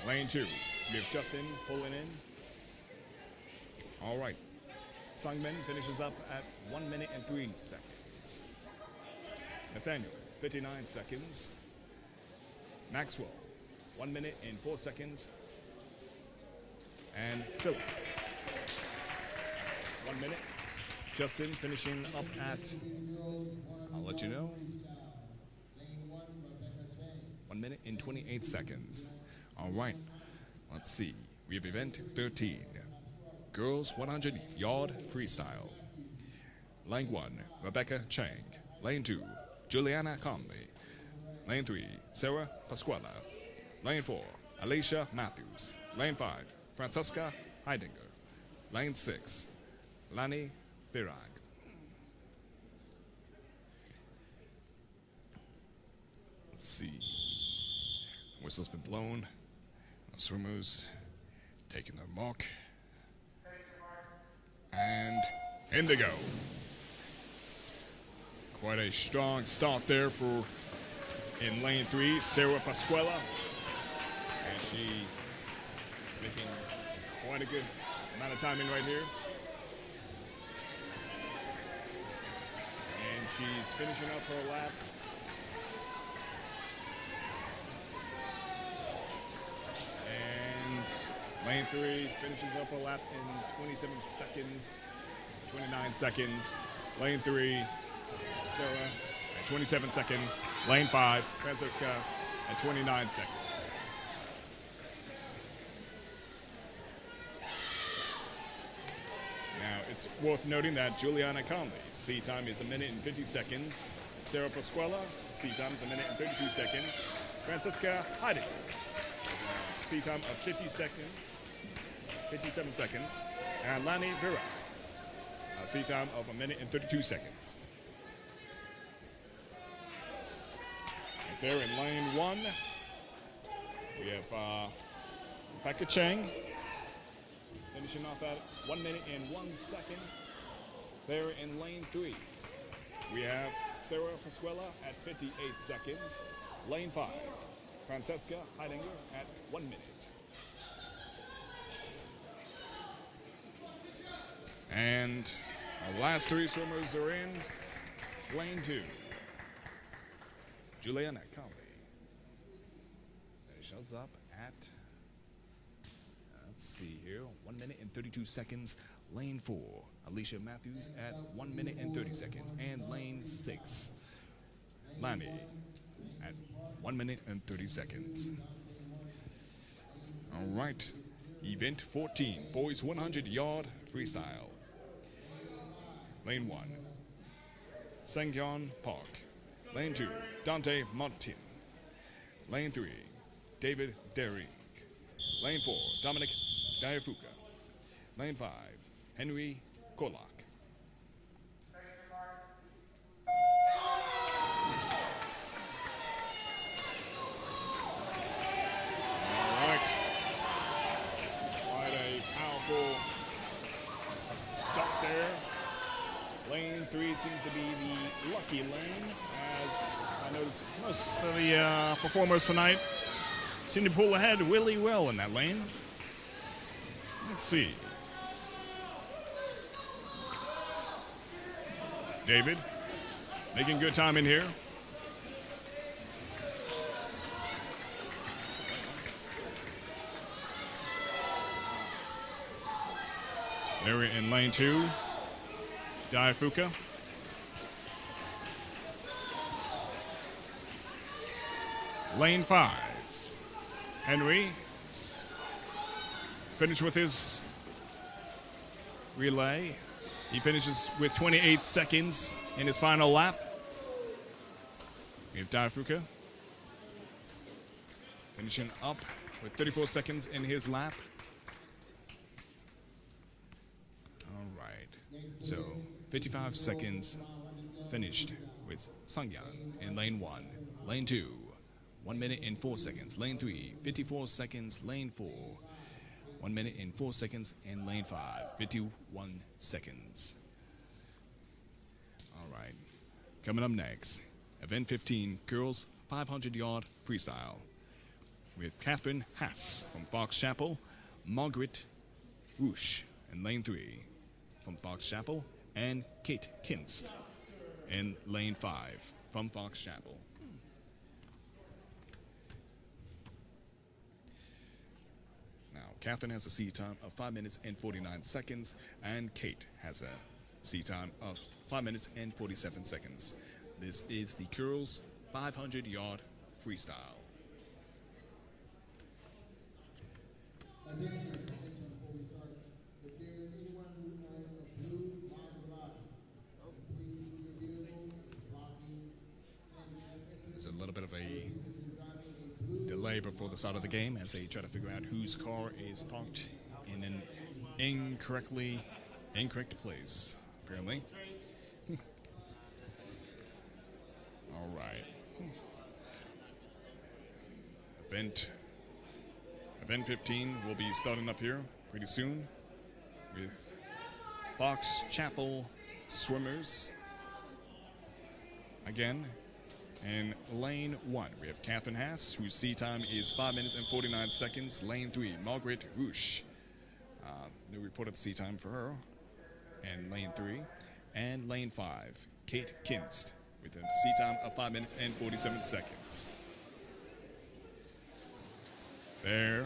Speaker 2: Lane 2, we have Justin pulling in. All right. Sungmin finishes up at 1 minute and 3 seconds. Nathaniel, 59 seconds. Maxwell, 1 minute and 4 seconds. And Philip, 1 minute. Justin finishing up at, I'll let you know, 1 minute and 28 seconds. All right, let's see. We have event 13, girls 100-yard freestyle. Lane 1, Rebecca Chang. Lane 2, Juliana Conley. Lane 3, Sarah Pasquala. Lane 4, Alicia Matthews. Lane 5, Francesca Heidinger. Lane 6, Lani Virag. Let's see. Whistle's been blown. The swimmers taking their mark. And in they go. Quite a strong start there for in lane 3, Sarah Pasquella. And she is making quite a good amount of timing right here. And she's finishing up her lap. And lane 3 finishes up her lap in 27 seconds, 29 seconds. Lane 3, Sarah at 27 seconds. Lane 5, Francesca at 29 seconds. Now, it's worth noting that Juliana Conley's C time is 1 minute and 50 seconds. Sarah Pasquala's C time is 1 minute and 32 seconds. Francesca Heiding has a C time of 57 seconds. And Lani Vera, a C time of 1 minute and 32 seconds. Right there in lane 1, we have Rebecca Chang finishing off at 1 minute and 1 second. There in lane 3, we have Sarah Pasquella at 58 seconds. Lane 5, Francesca Heidinger at 1 minute. And our last 3 swimmers are in lane 2. Juliana Conley shows up at, let's see here, 1 minute and 32 seconds. Lane 4, Alicia Matthews at 1 minute and 30 seconds. And lane 6, Lani at 1 minute and 30 seconds. All right, event 14, boys 100-yard freestyle. Lane 1, Sangyeon Park. Lane 2, Dante Martin. Lane 3, David Derrick. Lane 4, Dominic Diafuca. Lane 5, Henry Kolak. All right. Quite a powerful stop there. Lane 3 seems to be the lucky lane, as I noticed most of the performers tonight seem to pull ahead really well in that lane. Let's see. David making good time in here. There in lane 2, Diafuca. Lane 5, Henry finished with his relay. He finishes with 28 seconds in his final lap. We have Daifuka finishing up with 34 seconds in his lap. All right. So 55 seconds finished with Sangyan in lane 1. Lane 2, 1 minute and 4 seconds. Lane 3, 54 seconds. Lane 4, 1 minute and 4 seconds. And lane 5, 51 seconds. All right. Coming up next, event 15, girls 500-yard freestyle, with Catherine Haas from Fox Chapel, Margaret Roosh in lane 3 from Fox Chapel, and Kate Kinst in lane 5 from Fox Chapel. Now, Catherine has a seat time of 5 minutes and 49 seconds, and Kate has a seat time of 5 minutes and 47 seconds. This is the girls' 500-yard freestyle.
Speaker 6: Attention before we start. If there is anyone who owns a blue Maserati, please move your vehicle, blocking,
Speaker 2: There's a little bit of a delay before the start of the game as they try to figure out whose car is parked in an incorrect place, apparently. All right. Event 15 will be starting up here pretty soon with Fox Chapel swimmers. Again, in lane 1, we have Catherine Haas, whose seat time is 5 minutes and 49 seconds. Lane 3, Margaret Roosh. No reported seat time for her. And lane 3. And lane 5, Kate Kinst, with a seat time of 5 minutes and 47 seconds. There,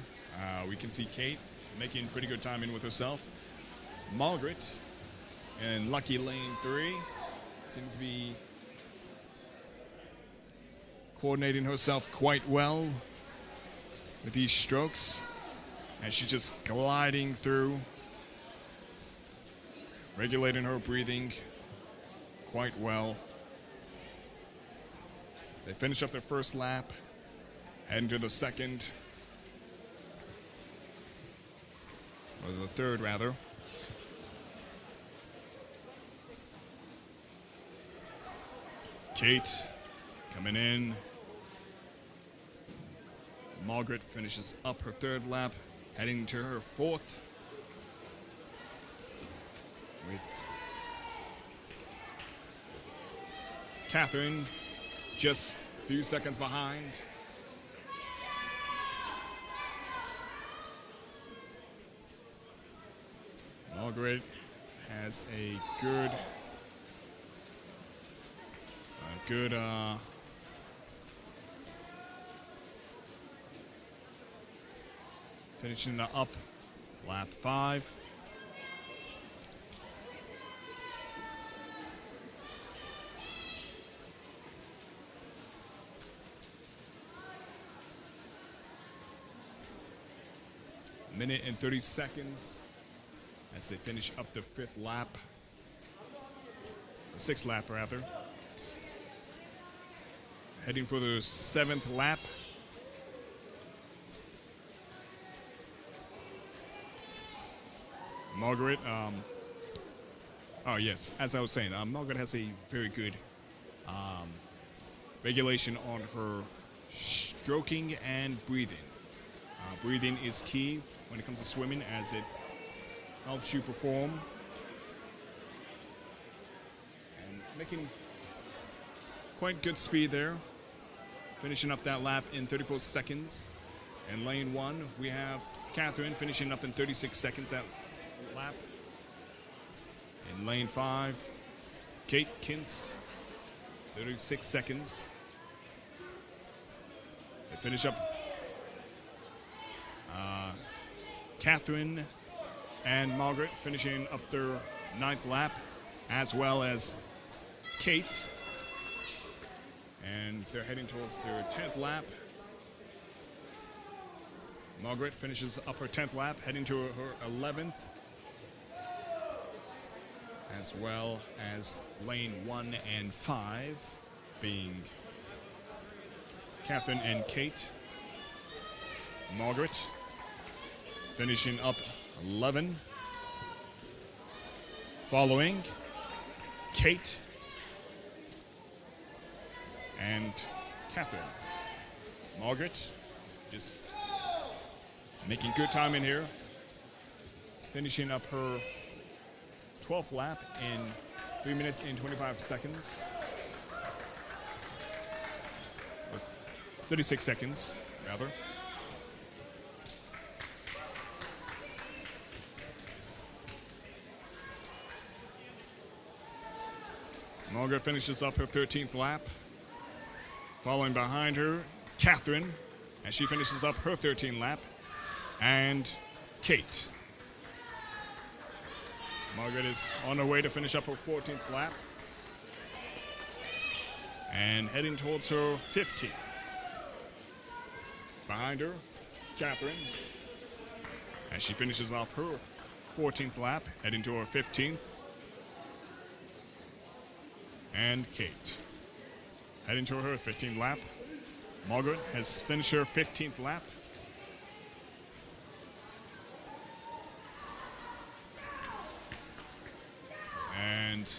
Speaker 2: we can see Kate making pretty good time in with herself. Margaret in lucky lane 3 seems to be coordinating herself quite well with these strokes, and she's just gliding through, regulating her breathing quite well. They finish up their first lap, head into the second, or the third rather. Kate coming in. Margaret finishes up her third lap, heading to her fourth, with Catherine just a few seconds behind. Margaret has a good finishing up lap 5. Minute and 30 seconds as they finish up the 5th lap, or 6th lap rather. Heading for the 7th lap. Margaret, oh yes, as I was saying, Margaret has a very good regulation on her stroking and breathing. Breathing is key when it comes to swimming, as it helps you perform. And making quite good speed there. Finishing up that lap in 34 seconds. In lane 1, we have Catherine finishing up in 36 seconds that lap. In lane 5, Kate Kinst, 36 seconds. They finish up Catherine and Margaret finishing up their 9th lap, as well as Kate. And they're heading towards their 10th lap. Margaret finishes up her 10th lap, heading to her 11th, as well as lane 1 and 5 being Catherine and Kate. Margaret finishing up 11. Following Kate and Catherine. Margaret just making good time in here. Finishing up her 12th lap in 3 minutes and 25 seconds. Or 36 seconds, rather. Margaret finishes up her 13th lap. Following behind her, Catherine, as she finishes up her 13th lap, and Kate. Margaret is on her way to finish up her 14th lap and heading towards her 15th. Behind her, Catherine, as she finishes off her 14th lap, heading to her 15th. And Kate, heading to her 15th lap. Margaret has finished her 15th lap. And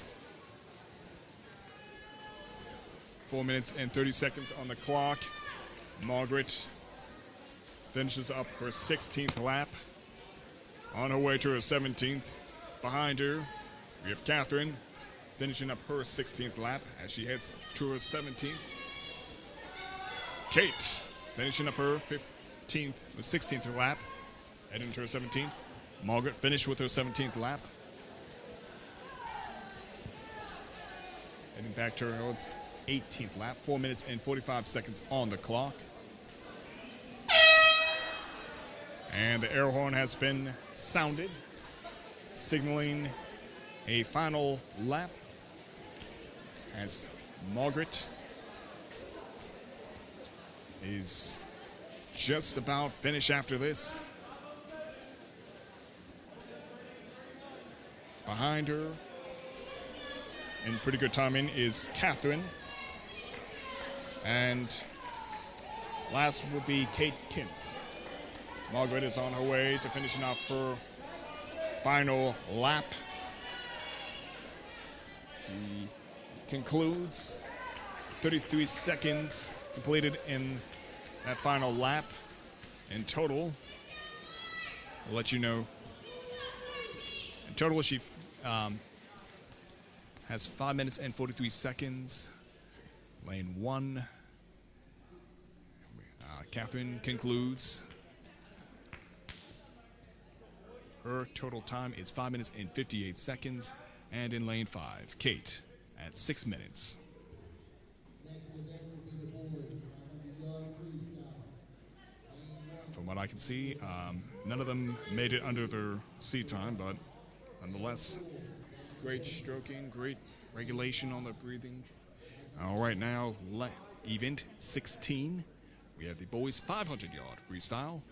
Speaker 2: 4 minutes and 30 seconds on the clock. Margaret finishes up her 16th lap. On her way to her 17th. Behind her, we have Catherine finishing up her 16th lap as she heads to her 17th. Kate finishing up her 16th lap, heading to her 17th. Margaret finished with her 17th lap. Heading back to her 18th lap, 4 minutes and 45 seconds on the clock. And the air horn has been sounded, signaling a final lap as Margaret is just about finished after this. Behind her, in pretty good timing, is Catherine. And last will be Kate Kintz. Margaret is on her way to finishing off her final lap. She concludes 33 seconds completed in that final lap. In total, I'll let you know. In total, she has 5 minutes and 43 seconds. Lane 1. Catherine concludes. Her total time is 5 minutes and 58 seconds. And in lane 5, Kate at 6 minutes. From what I can see, none of them made it under their seat time, but nonetheless, great stroking, great regulation on the breathing. All right, now event 16. We have the boys 500-yard freestyle.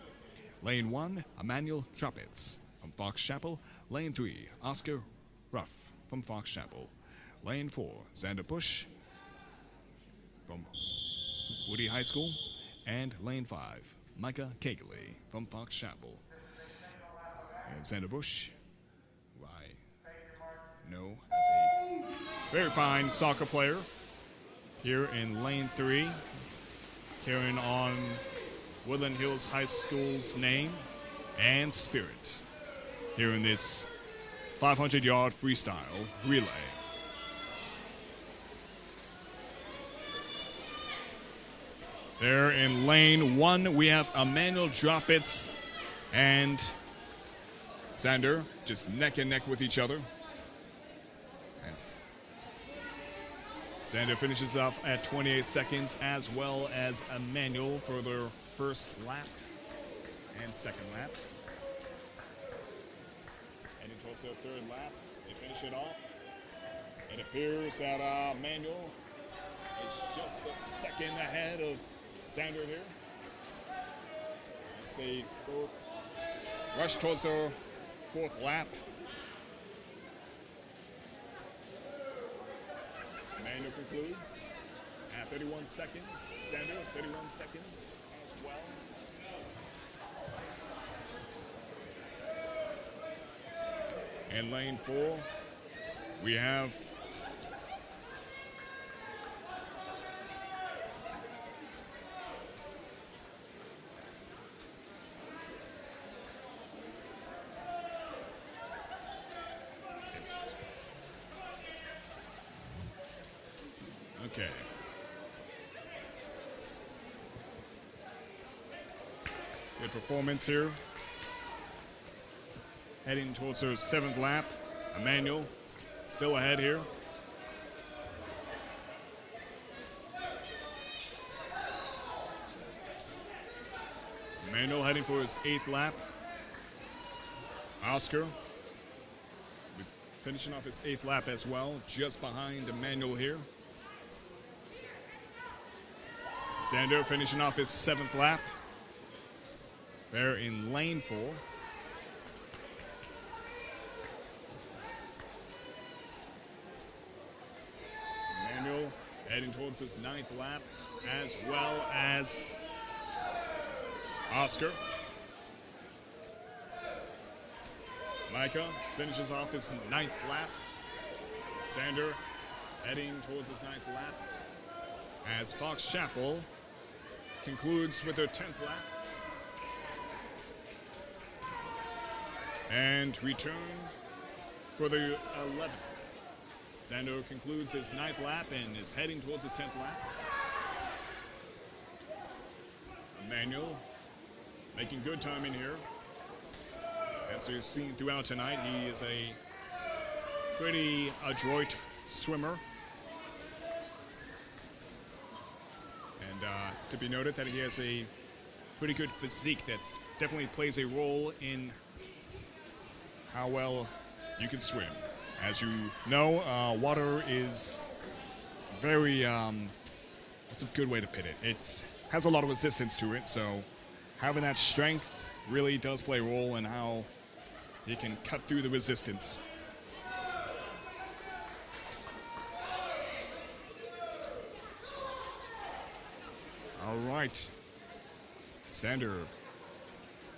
Speaker 2: Lane 1, Emmanuel Trumpets from Fox Chapel. Lane 3, Oscar Ruff from Fox Chapel. Lane 4, Xander Bush from Woody High School. And lane 5, Micah Kegley from Fox Chapel. And Xander Bush, who I know as a very fine soccer player, here in lane 3, carrying on Woodland Hills High School's name and spirit here in this 500-yard freestyle relay. There in lane 1, we have Emmanuel Droppets and Xander just neck and neck with each other. As Xander finishes off at 28 seconds, as well as Emmanuel for their first lap and second lap. And towards their third lap, they finish it off. It appears that Emmanuel is just a second ahead of Xander here, as they both rush towards their fourth lap. Emmanuel concludes at 31 seconds. Xander, 31 seconds as well. In lane 4, we have okay. Good performance here. Heading towards her 7th lap. Emmanuel still ahead here. Emmanuel heading for his 8th lap. Oscar finishing off his 8th lap as well, just behind Emmanuel here. Xander finishing off his 7th lap. They're in lane 4. Emmanuel heading towards his 9th lap, as well as Oscar. Micah finishes off his 9th lap. Xander heading towards his 9th lap, as Fox Chapel concludes with their 10th lap. And return for the 11th. Xander concludes his 9th lap and is heading towards his 10th lap. Emmanuel making good time in here. As we've seen throughout tonight, he is a pretty adroit swimmer. And it's to be noted that he has a pretty good physique that definitely plays a role in how well you can swim. As you know, water is very, what's a good way to put it? It has a lot of resistance to it, so having that strength really does play a role in how you can cut through the resistance. All right. Xander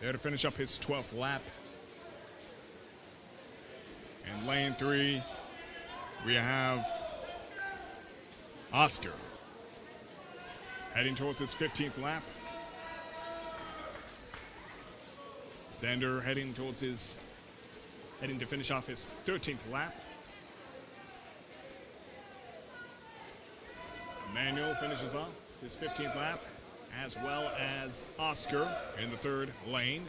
Speaker 2: there to finish up his 12th lap. In lane 3, we have Oscar heading towards his 15th lap. Xander heading to finish off his 13th lap. Emmanuel finishes off his 15th lap, as well as Oscar in the 3rd lane.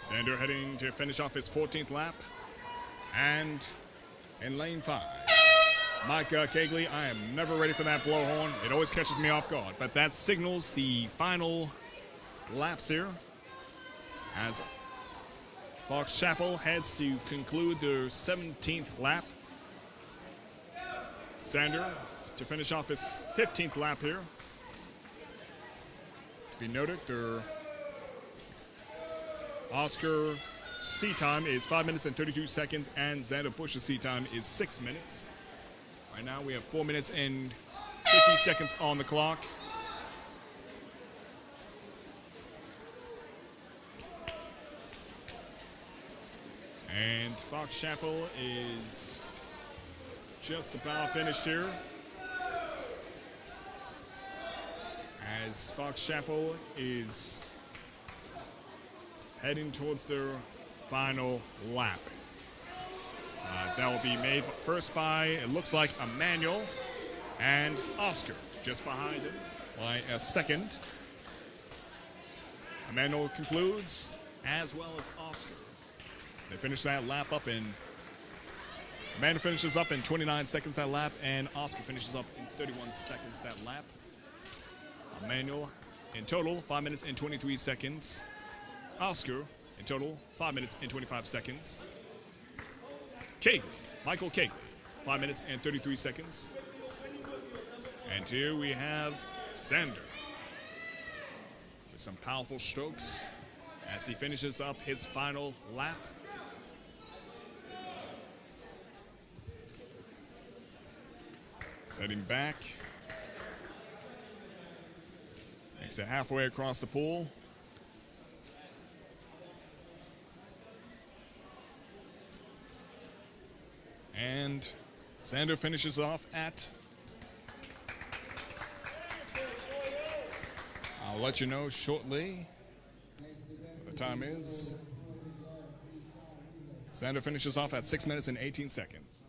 Speaker 2: Xander heading to finish off his 14th lap. And in lane 5, Mike Kegley, I am never ready for that blowhorn. It always catches me off guard. But that signals the final laps here, as Fox Chapel heads to conclude their 17th lap. Xander to finish off his 15th lap here. To be noted, their Oscar C time is 5 minutes and 32 seconds, and Xander Bush's C time is 6 minutes. Right now we have 4 minutes and 50 seconds on the clock. And Fox Chapel is just about finished here, as Fox Chapel is heading towards their final lap. That will be made first by, it looks like, Emmanuel and Oscar, just behind him by a second. Emmanuel concludes, as well as Oscar. They finish that lap up in, Emmanuel finishes up in 29 seconds that lap, and Oscar finishes up in 31 seconds that lap. Emmanuel, in total, 5 minutes and 23 seconds. Oscar, in total, 5 minutes and 25 seconds. Kegley, Michael Kegley, 5 minutes and 33 seconds. And here we have Xander with some powerful strokes as he finishes up his final lap. heading back. Makes it halfway across the pool. And Sander finishes off at, I'll let you know shortly what the time is. Sander finishes off at 6 minutes and 18 seconds.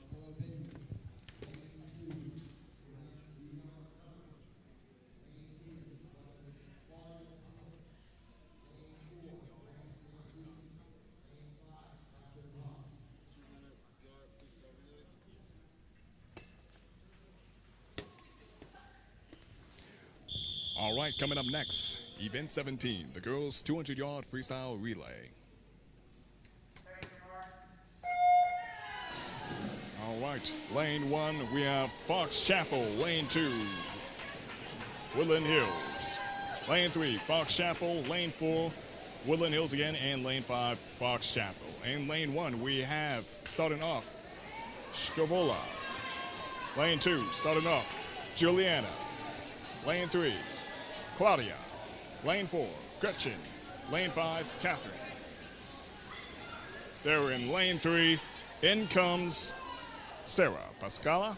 Speaker 2: All right, coming up next, Event 17, the girls' 200-yard freestyle relay. All right, lane 1, we have Fox Chapel. Lane 2, Woodland Hills. Lane 3, Fox Chapel. Lane 4, Woodland Hills again. And lane 5, Fox Chapel. And lane 1, we have, starting off, Stravola. Lane 2, starting off, Juliana. Lane 3, Claudia. Lane 4, Gretchen. Lane 5, Catherine. They're in lane 3. In comes Sarah Pascuala.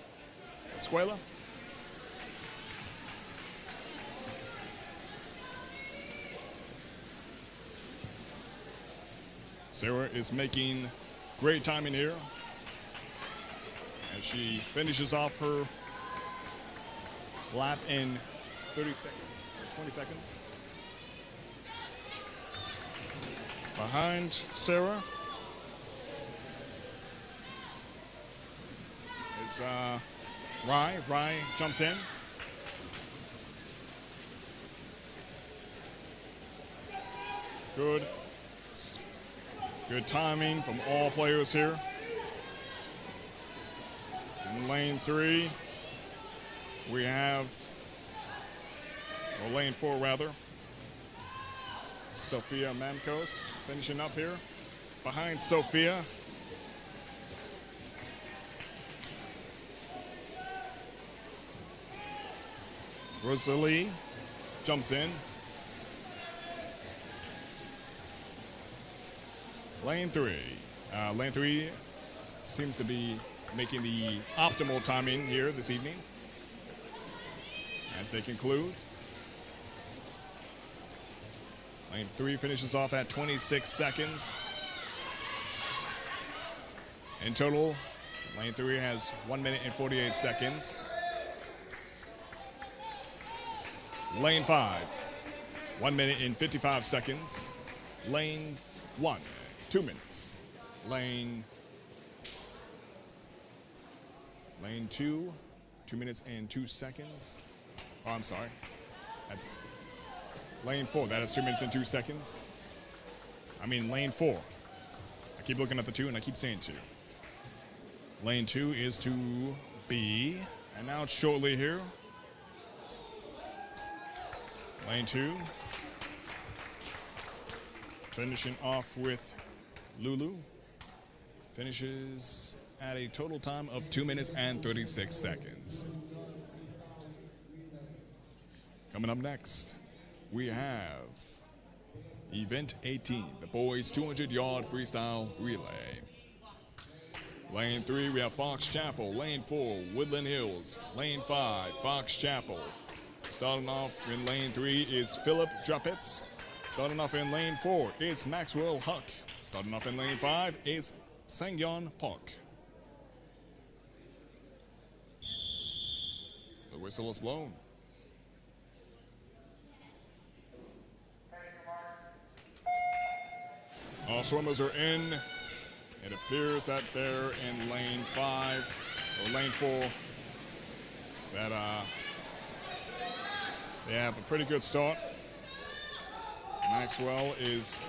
Speaker 2: Sarah is making great timing here as she finishes off her lap in 30 seconds, or 20 seconds. Behind Sarah is Rye. Rye jumps in. Good timing from all players here. In lane 3, we have, or lane 4 rather, Sophia Mancos finishing up here. Behind Sophia, Rosalie jumps in. Lane 3. Lane 3 seems to be making the optimal timing here this evening as they conclude. Lane 3 finishes off at 26 seconds. In total, lane 3 has 1 minute and 48 seconds. Lane 5, 1 minute and 55 seconds. Lane 1, 2 minutes. Lane 2, 2 minutes and 2 seconds. Oh, I'm sorry. That's lane 4. That is 2 minutes and 2 seconds. I mean lane 4. I keep looking at the 2 and I keep saying 2. Lane 2 is to be announced shortly here. Lane 2. Finishing off with Lulu. Finishes at a total time of 2 minutes and 36 seconds. Coming up next, we have Event 18, the boys' 200-yard freestyle relay. Lane 3, we have Fox Chapel. Lane 4, Woodland Hills. Lane 5, Fox Chapel. Starting off in lane 3 is Philip Druppets. Starting off in lane 4 is Maxwell Huck. Starting off in lane 5 is Sangyeon Park. The whistle is blown. All swimmers are in. It appears that they're in lane 5 or lane 4. That they have a pretty good start. Maxwell is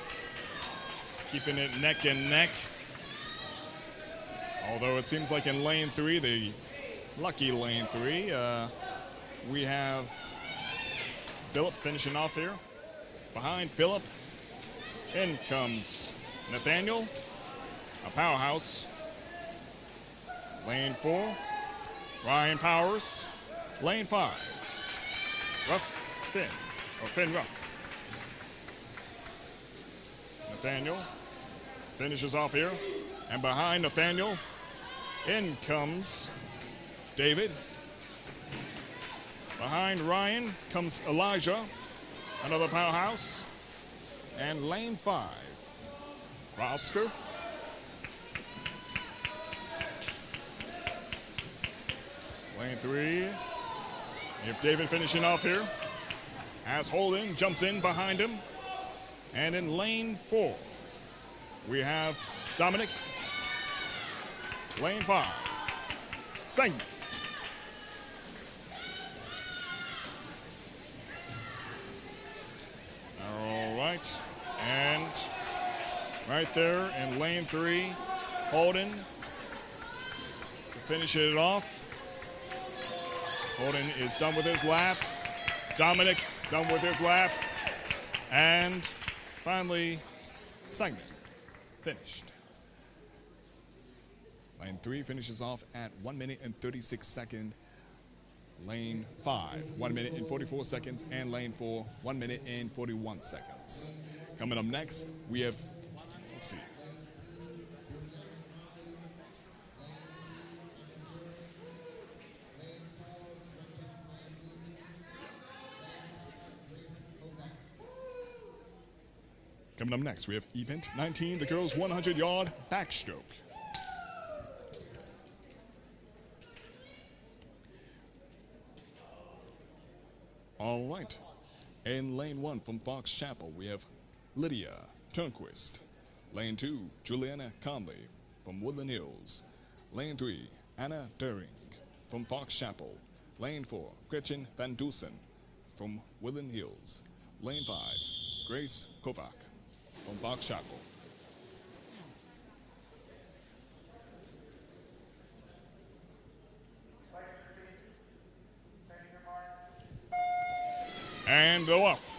Speaker 2: keeping it neck and neck. Although it seems like in lane 3, the lucky lane 3, we have Philip finishing off here. Behind Philip, in comes Nathaniel, a powerhouse. Lane 4, Ryan Powers, lane 5. Finn Ruff. Nathaniel finishes off here. And behind Nathaniel, in comes David. Behind Ryan comes Elijah, another powerhouse. And lane 5, Oscar. Lane 3, you have David finishing off here. As Holden jumps in behind him. And in lane 4, we have Dominic. Lane 5, Segment. All right, and right there in lane 3, Holden to finish it off. Holden is done with his lap. Dominic done with his lap. And finally, Segment finished. Lane 3 finishes off at 1 minute and 36 seconds. Lane 5, 1 minute and 44 seconds. And lane 4, 1 minute and 41 seconds. Coming up next, we have, let's see. Coming up next, we have event 19, the girls' 100-yard backstroke. All right. In lane 1 from Fox Chapel, we have Lydia Turnquist. Lane 2, Juliana Conley from Woodland Hills. Lane 3, Anna During from Fox Chapel. Lane 4, Gretchen Van Dusen from Woodland Hills. Lane 5, Grace Kovac from Fox Chapel. And go off.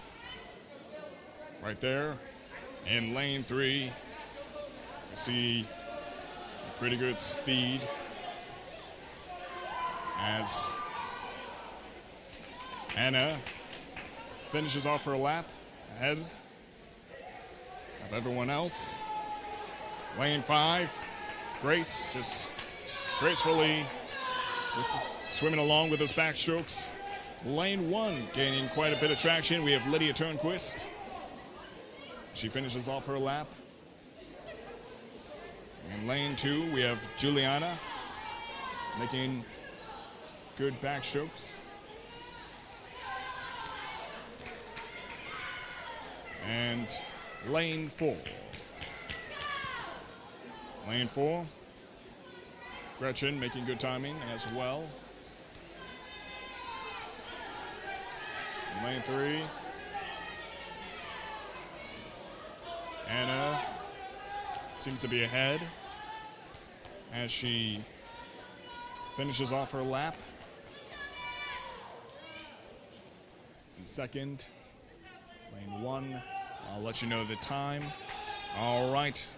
Speaker 2: Right there in lane 3, you see pretty good speed as Anna finishes off her lap ahead of everyone else. Lane 5, Grace just gracefully swimming along with those backstrokes. Lane 1 gaining quite a bit of traction. We have Lydia Turnquist. She finishes off her lap. In lane 2, we have Juliana making good backstrokes. And lane 4. Lane 4, Gretchen making good timing as well. Lane 3, Anna seems to be ahead as she finishes off her lap. In second, lane 1, I'll let you know the time. All right,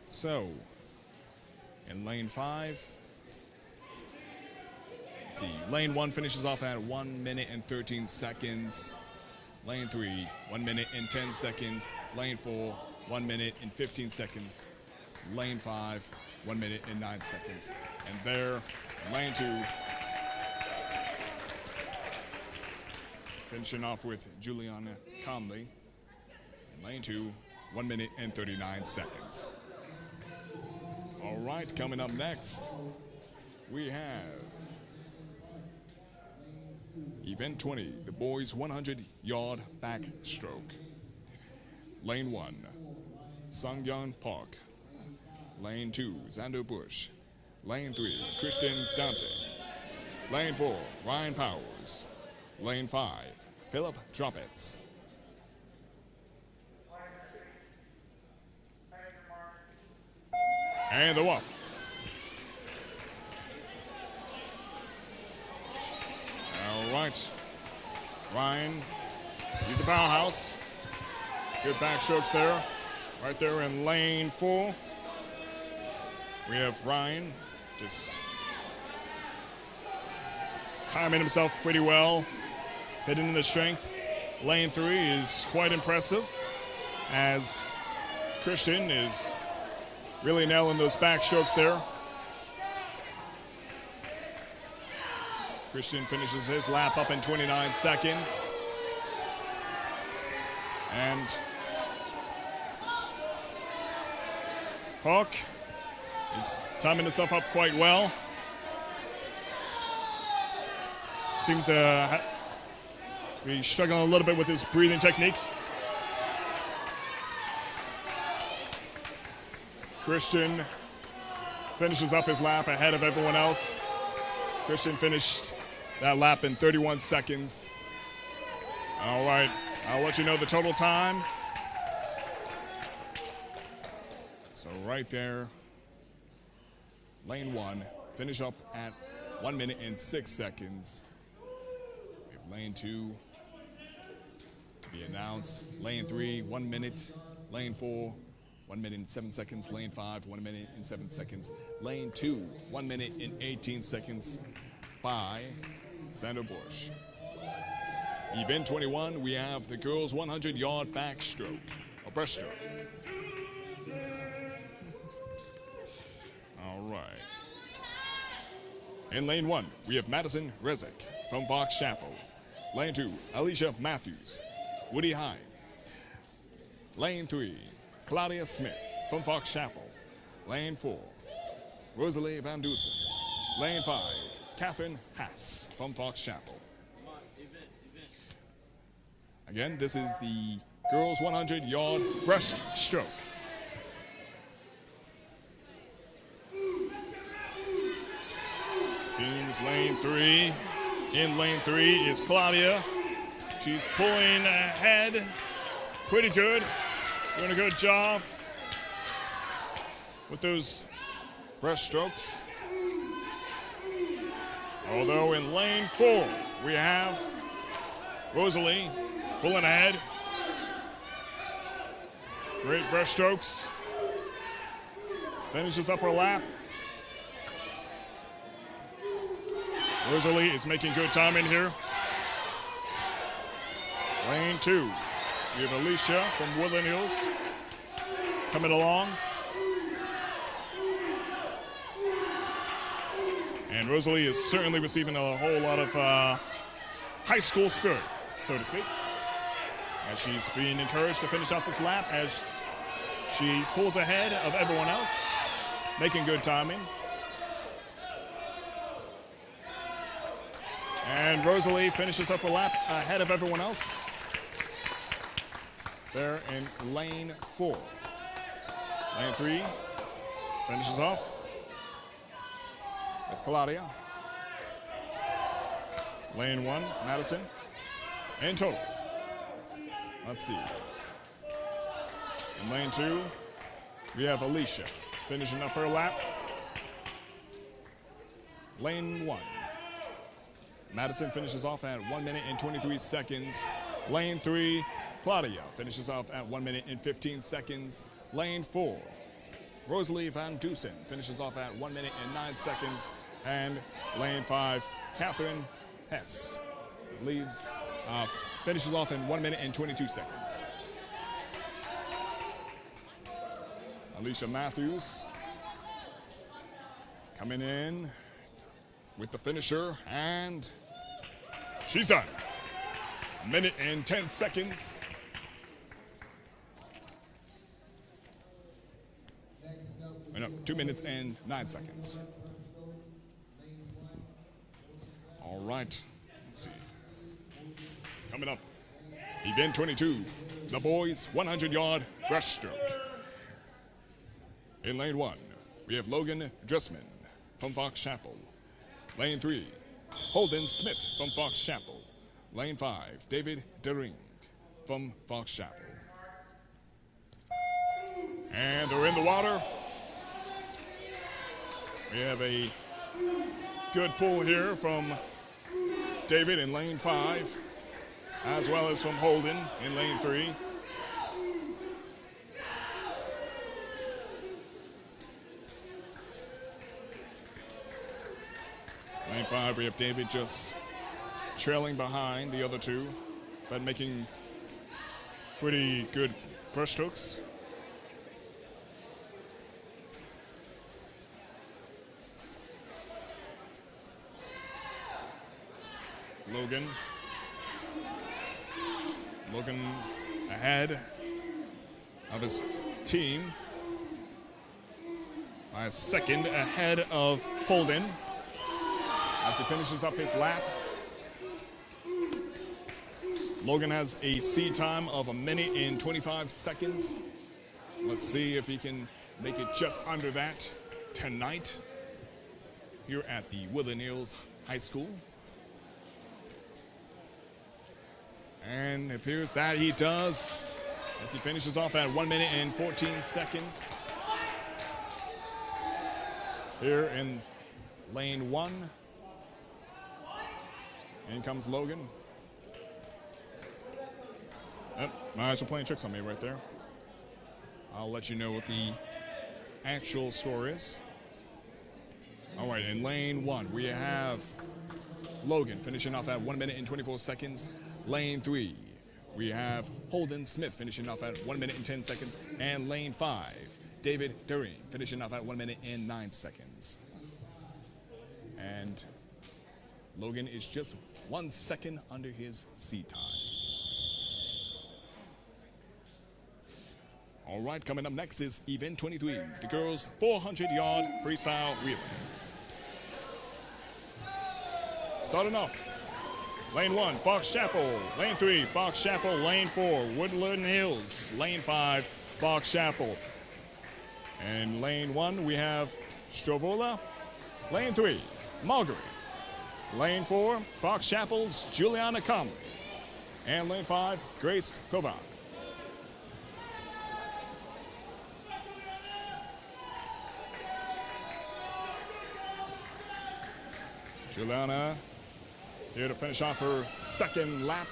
Speaker 2: so in lane 5, let's see, lane 1 finishes off at 1 minute and 13 seconds. Lane 3, 1 minute and 10 seconds. Lane 4, 1 minute and 15 seconds. Lane 5, 1 minute and 9 seconds. And there, lane 2, finishing off with Juliana Conley. Lane 2, 1 minute and 39 seconds. All right, coming up next, we have Event 20, the boys' 100-yard backstroke. Lane 1, Sungyeon Park. Lane 2, Xander Bush. Lane 3, Christian Dante. Lane 4, Ryan Powers. Lane 5, Philip Droppets. And the off. All right, Ryan, he's a powerhouse. Good backstrokes there. Right there in lane 4, we have Ryan just
Speaker 16: timing himself pretty well, hitting the strength. Lane 3 is quite impressive, as Christian is really nailing those backstrokes there. Christian finishes his lap up in 29 seconds. And Hawk is timing himself up quite well. Seems to be struggling a little bit with his breathing technique. Christian finishes up his lap ahead of everyone else. Christian finished that lap in 31 seconds. All right, I'll let you know the total time. So right there, lane 1, finish up at 1 minute and 6 seconds. We have lane 2 to be announced. Lane 3, 1 minute. Lane 4, 1 minute and 7 seconds. Lane 5, 1 minute and 7 seconds. Lane 2, 1 minute and 18 seconds by Xander Bush. Event 21, we have the girls' 100-yard backstroke, or breaststroke. All right. In lane 1, we have Madison Rezick from Fox Chapel. Lane 2, Alicia Matthews, Woody High. Lane 3, Claudia Smith from Fox Chapel. Lane 4, Rosalie Van Dusen. Lane 5, Catherine Hass from Fox Chapel. Again, this is the girls' 100-yard breaststroke. Seems lane 3. In lane 3 is Claudia. She's pulling ahead pretty good. Doing a good job with those breaststrokes. Although in lane 4, we have Rosalie pulling ahead. Great breaststrokes. Finishes up her lap. Rosalie is making good time in here. Lane 2, we have Alicia from Woodland Hills coming along. And Rosalie is certainly receiving a whole lot of high school spirit, so to speak, as she's being encouraged to finish off this lap as she pulls ahead of everyone else, making good timing. And Rosalie finishes up her lap ahead of everyone else. There in lane 4. Lane 3 finishes off with Claudia. Lane 1, Madison. In total, let's see. In lane 2, we have Alicia finishing up her lap. Lane 1, Madison finishes off at 1 minute and 23 seconds. Lane 3, Claudia finishes off at 1 minute and 15 seconds. Lane 4, Rosalie Van Dusen finishes off at 1 minute and 9 seconds. And lane 5, Catherine Hess finishes off in 1 minute and 22 seconds. Alicia Matthews coming in with the finisher, and she's done. 1 minute and 10 seconds. No, 2 minutes and 9 seconds. All right, let's see. Coming up, event 22, the boys' 100-yard breaststroke. In lane 1, we have Logan Dressman from Fox Chapel. Lane 3, Holden Smith from Fox Chapel. Lane 5, David DeRing from Fox Chapel. And they're in the water. We have a good pull here from David in lane 5, as well as from Holden in lane 3. Lane 5, we have David just trailing behind the other two, but making pretty good brushstrokes. Logan ahead of his team by a second ahead of Holden as he finishes up his lap. Logan has a seed time of 1 minute and 25 seconds. Let's see if he can make it just under that tonight here at the Woodland Hills High School. And it appears that he does as he finishes off at 1 minute and 14 seconds. Here in lane 1. In comes Logan. Oh, my eyes are playing tricks on me right there. I'll let you know what the actual score is. All right, in lane 1, we have Logan finishing off at 1 minute and 24 seconds. Lane 3, we have Holden Smith finishing off at 1 minute and 10 seconds. And lane 5, David During finishing off at 1 minute and 9 seconds. And Logan is just 1 second under his seed time. All right, coming up next is event 23, the girls' 400-yard freestyle relay. Starting off, lane 1, Fox Chapel. Lane 3, Fox Chapel. Lane 4, Woodland Hills. Lane 5, Fox Chapel. And lane 1, we have Strovola. Lane 3, Margaret. Lane 4, Fox Chapel's Juliana Conley. And lane 5, Grace Kovac. Juliana here to finish off her second lap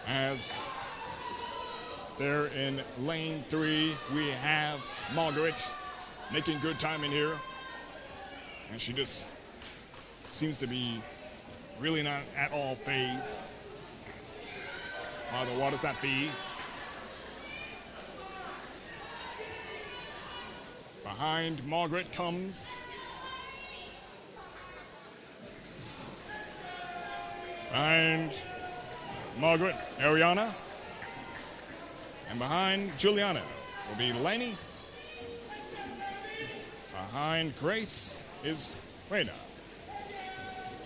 Speaker 16: as there in lane 3 we have Margaret making good time in here, and she just seems to be really not at all phased by the waters that be. Behind Margaret comes Margaret, Ariana. And behind Juliana will be Laney. Behind Grace is Rena.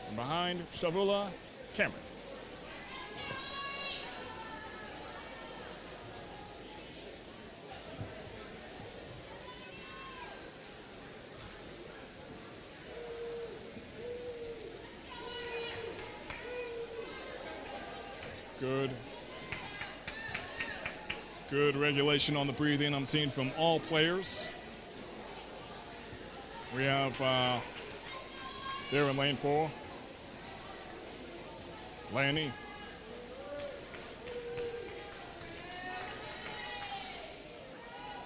Speaker 16: And behind Stavula, Cameron. Good regulation on the breathing I'm seeing from all players. We have there in lane 4, Lanny.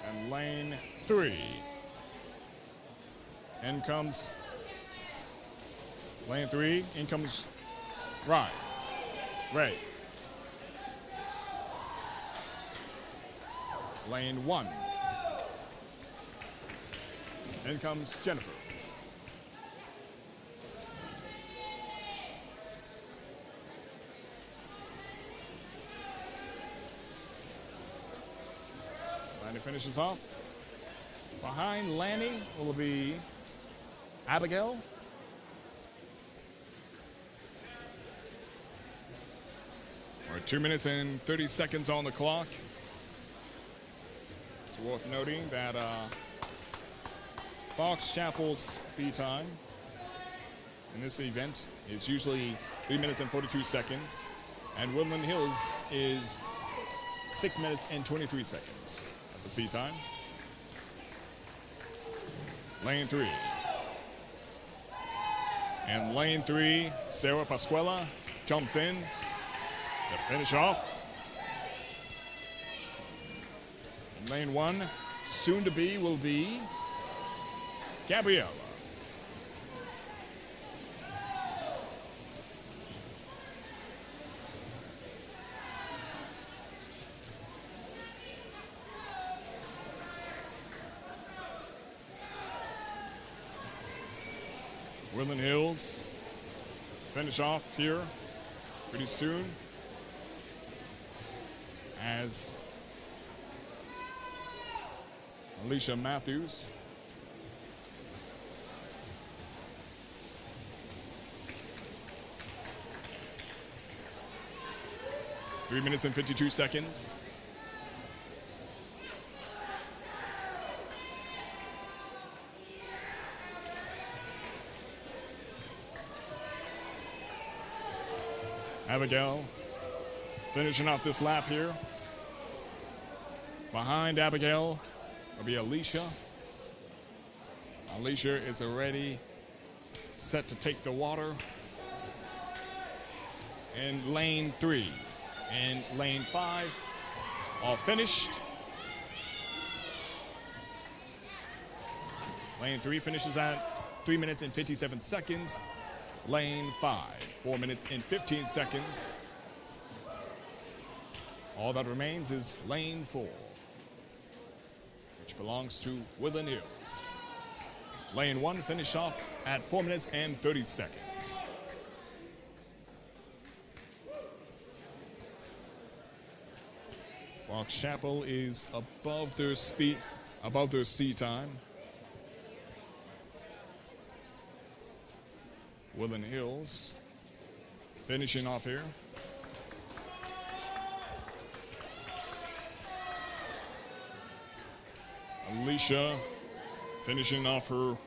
Speaker 16: And lane 3. In comes lane 3, in comes Ray. Lane 1. In comes Jennifer. Lanny finishes off. Behind Lanny will be Abigail. We're 2 minutes and 30 seconds on the clock. It's worth noting that Fox Chapel's speed time in this event is usually 3 minutes and 42 seconds, and Woodland Hills is 6 minutes and 23 seconds. That's a seed time. Lane 3. And lane 3, Sarah Pasquella jumps in to finish off. Lane 1, soon to be, will be Gabriella. Woodland Hills finish off here pretty soon as Alicia Matthews (3 minutes and 52 seconds). Abigail finishing off this lap here. Behind Abigail will be Alicia. Alicia is already set to take the water in lane 3. And lane 5, all finished. Lane 3 finishes at 3 minutes and 57 seconds. Lane 5, 4 minutes and 15 seconds. All that remains is lane 4, which belongs to Woodland Hills. Lane 1 finished off at 4 minutes and 30 seconds. Fox Chapel is above their speed, above their sea time. Woodland Hills finishing off here. Alicia finishing off her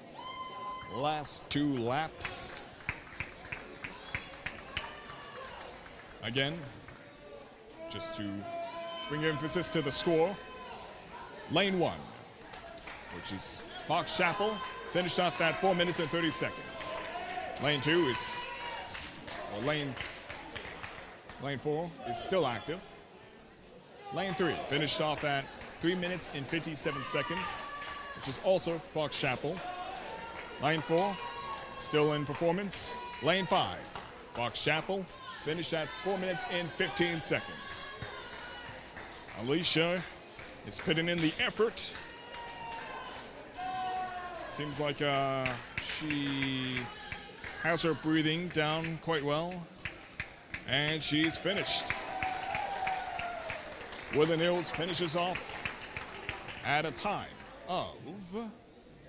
Speaker 16: last 2 laps. Again, just to bring emphasis to the score. Lane 1, which is Fox Chapel, finished off at 4 minutes and 30 seconds. Lane 2 is, or lane 4 is still active. Lane 3 finished off at 3 minutes and 57 seconds, which is also Fox Chapel. Lane 4 still in performance. Lane 5, Fox Chapel, finished at 4 minutes and 15 seconds. Alicia is putting in the effort. Seems like she has her breathing down quite well. And she's finished. Woodland Hills finishes off at a time of,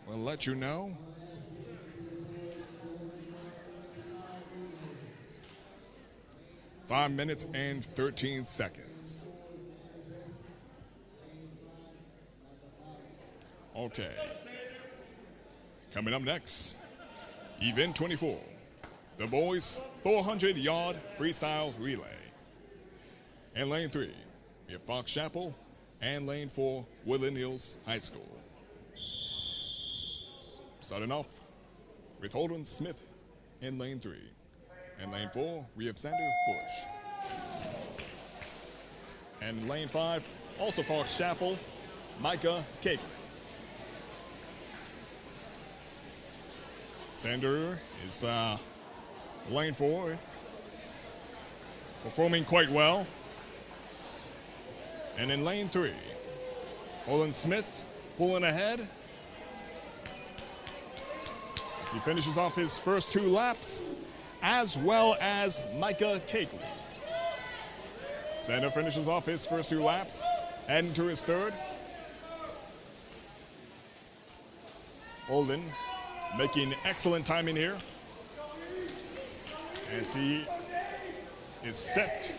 Speaker 16: we'll let you know, (5 minutes and 13 seconds). Okay. Coming up next, Event 24, the boys 400-yard freestyle relay. In lane 3, we have Fox Chapel, and lane 4, Woodland Hills High School. Starting off with Holden Smith in lane 3. In lane 4, we have Sander Bush. And in lane 5, also Fox Chapel, Micah Cagley. Sander is lane 4, performing quite well. And in lane 3, Holden Smith pulling ahead as he finishes off his first 2 laps, as well as Micah Cagley. Sander finishes off his first 2 laps, heading to his 3rd. Holden making excellent timing here as he is set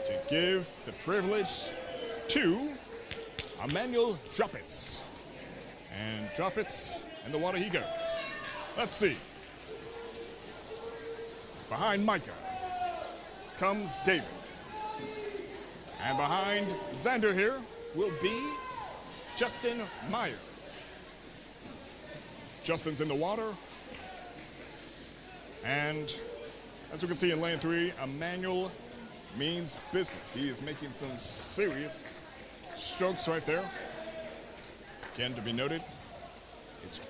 Speaker 16: to give the privilege to Emmanuel Droppitz. And Droppitz, in the water he goes. Let's see. Behind Micah comes David. And behind Xander here will be Justin Meyer. Justin's in the water. And as you can see in lane 3, Emmanuel means business. He is making some serious strokes right there. Again, to be noted, it's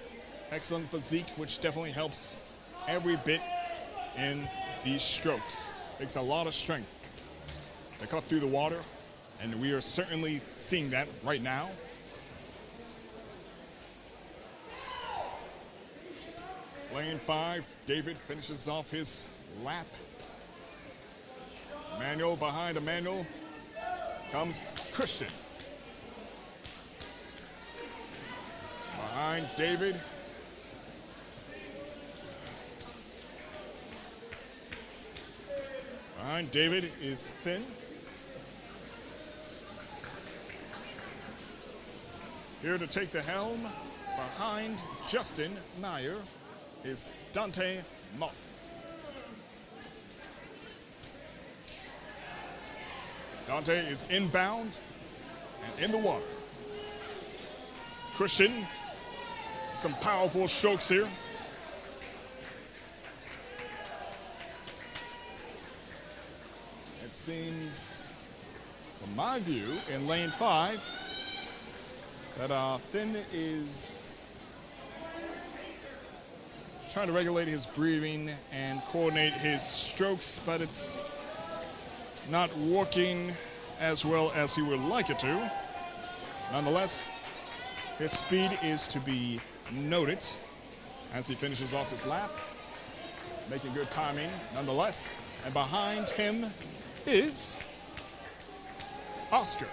Speaker 16: excellent physique, which definitely helps every bit in these strokes. Takes a lot of strength to cut through the water, and we are certainly seeing that right now. Lane 5, David finishes off his lap. Emmanuel behind Emmanuel comes Christian. Behind David. Behind David is Finn. Here to take the helm behind Justin Meyer is Dante Mott. Dante is inbound and in the water. Christian, some powerful strokes here. It seems, from my view, in lane 5, that Finn is trying to regulate his breathing and coordinate his strokes, but it's not working as well as he would like it to. Nonetheless, his speed is to be noted as he finishes off his lap, making good timing nonetheless. And behind him is Oscar.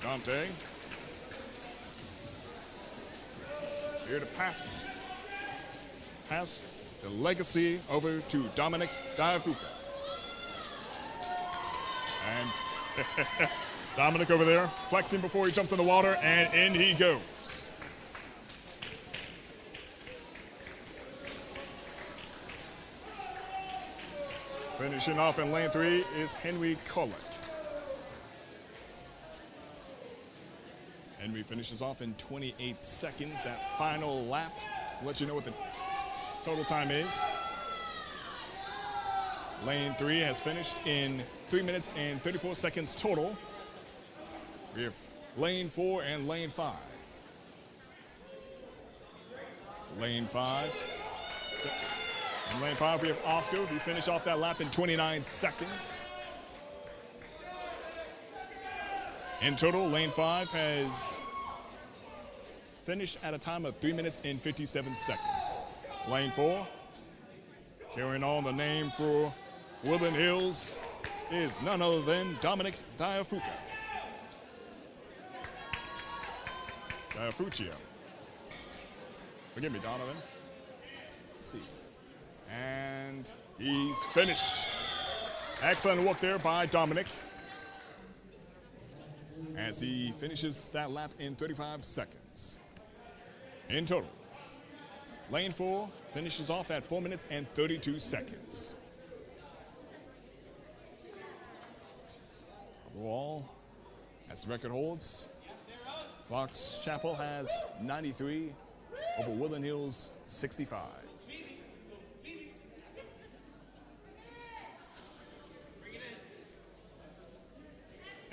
Speaker 16: Dante here to pass the legacy over to Dominic Diafuca. And Dominic over there flexing before he jumps in the water, and in he goes. Finishing off in lane 3 is Henry Collett. Henry finishes off in 28 seconds. That final lap, I'll let you know what the total time is. Lane 3 has finished in 3 minutes and 34 seconds total. We have lane 4 and lane 5. Lane 5. In lane 5, we have Oscar, who finished off that lap in 29 seconds. In total, lane 5 has finished at a time of 3 minutes and 57 seconds. Lane 4, carrying on the name for Woodland Hills, is none other than Dominic Diafuca. Diafuccio. Forgive me, Donovan. Let's see. And he's finished. Excellent work there by Dominic, as he finishes that lap in 35 seconds. In total, lane 4 finishes off at 4 minutes and 32 seconds. Overall, as the record holds, Fox Chapel has 93 over Woodland Hills 65.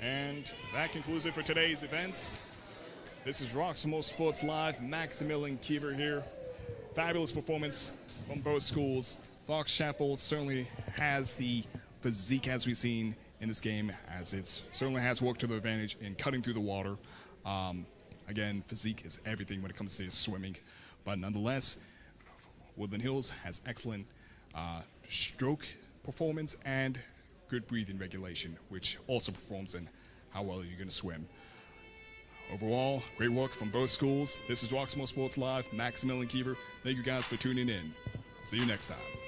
Speaker 16: And that concludes it for today's events. This is Roxamore Sports Live. Maximilian Kiever here. Fabulous performance from both schools. Fox Chapel certainly has the physique, as we've seen in this game, as it certainly has worked to their advantage in cutting through the water. Again, physique is everything when it comes to swimming. But nonetheless, Woodland Hills has excellent stroke performance and good breathing regulation, which also performs in how well you're going to swim. Overall, great work from both schools. This is Roxamore Sports Live. Maximilian Kiever. Thank you guys for tuning in. See you next time.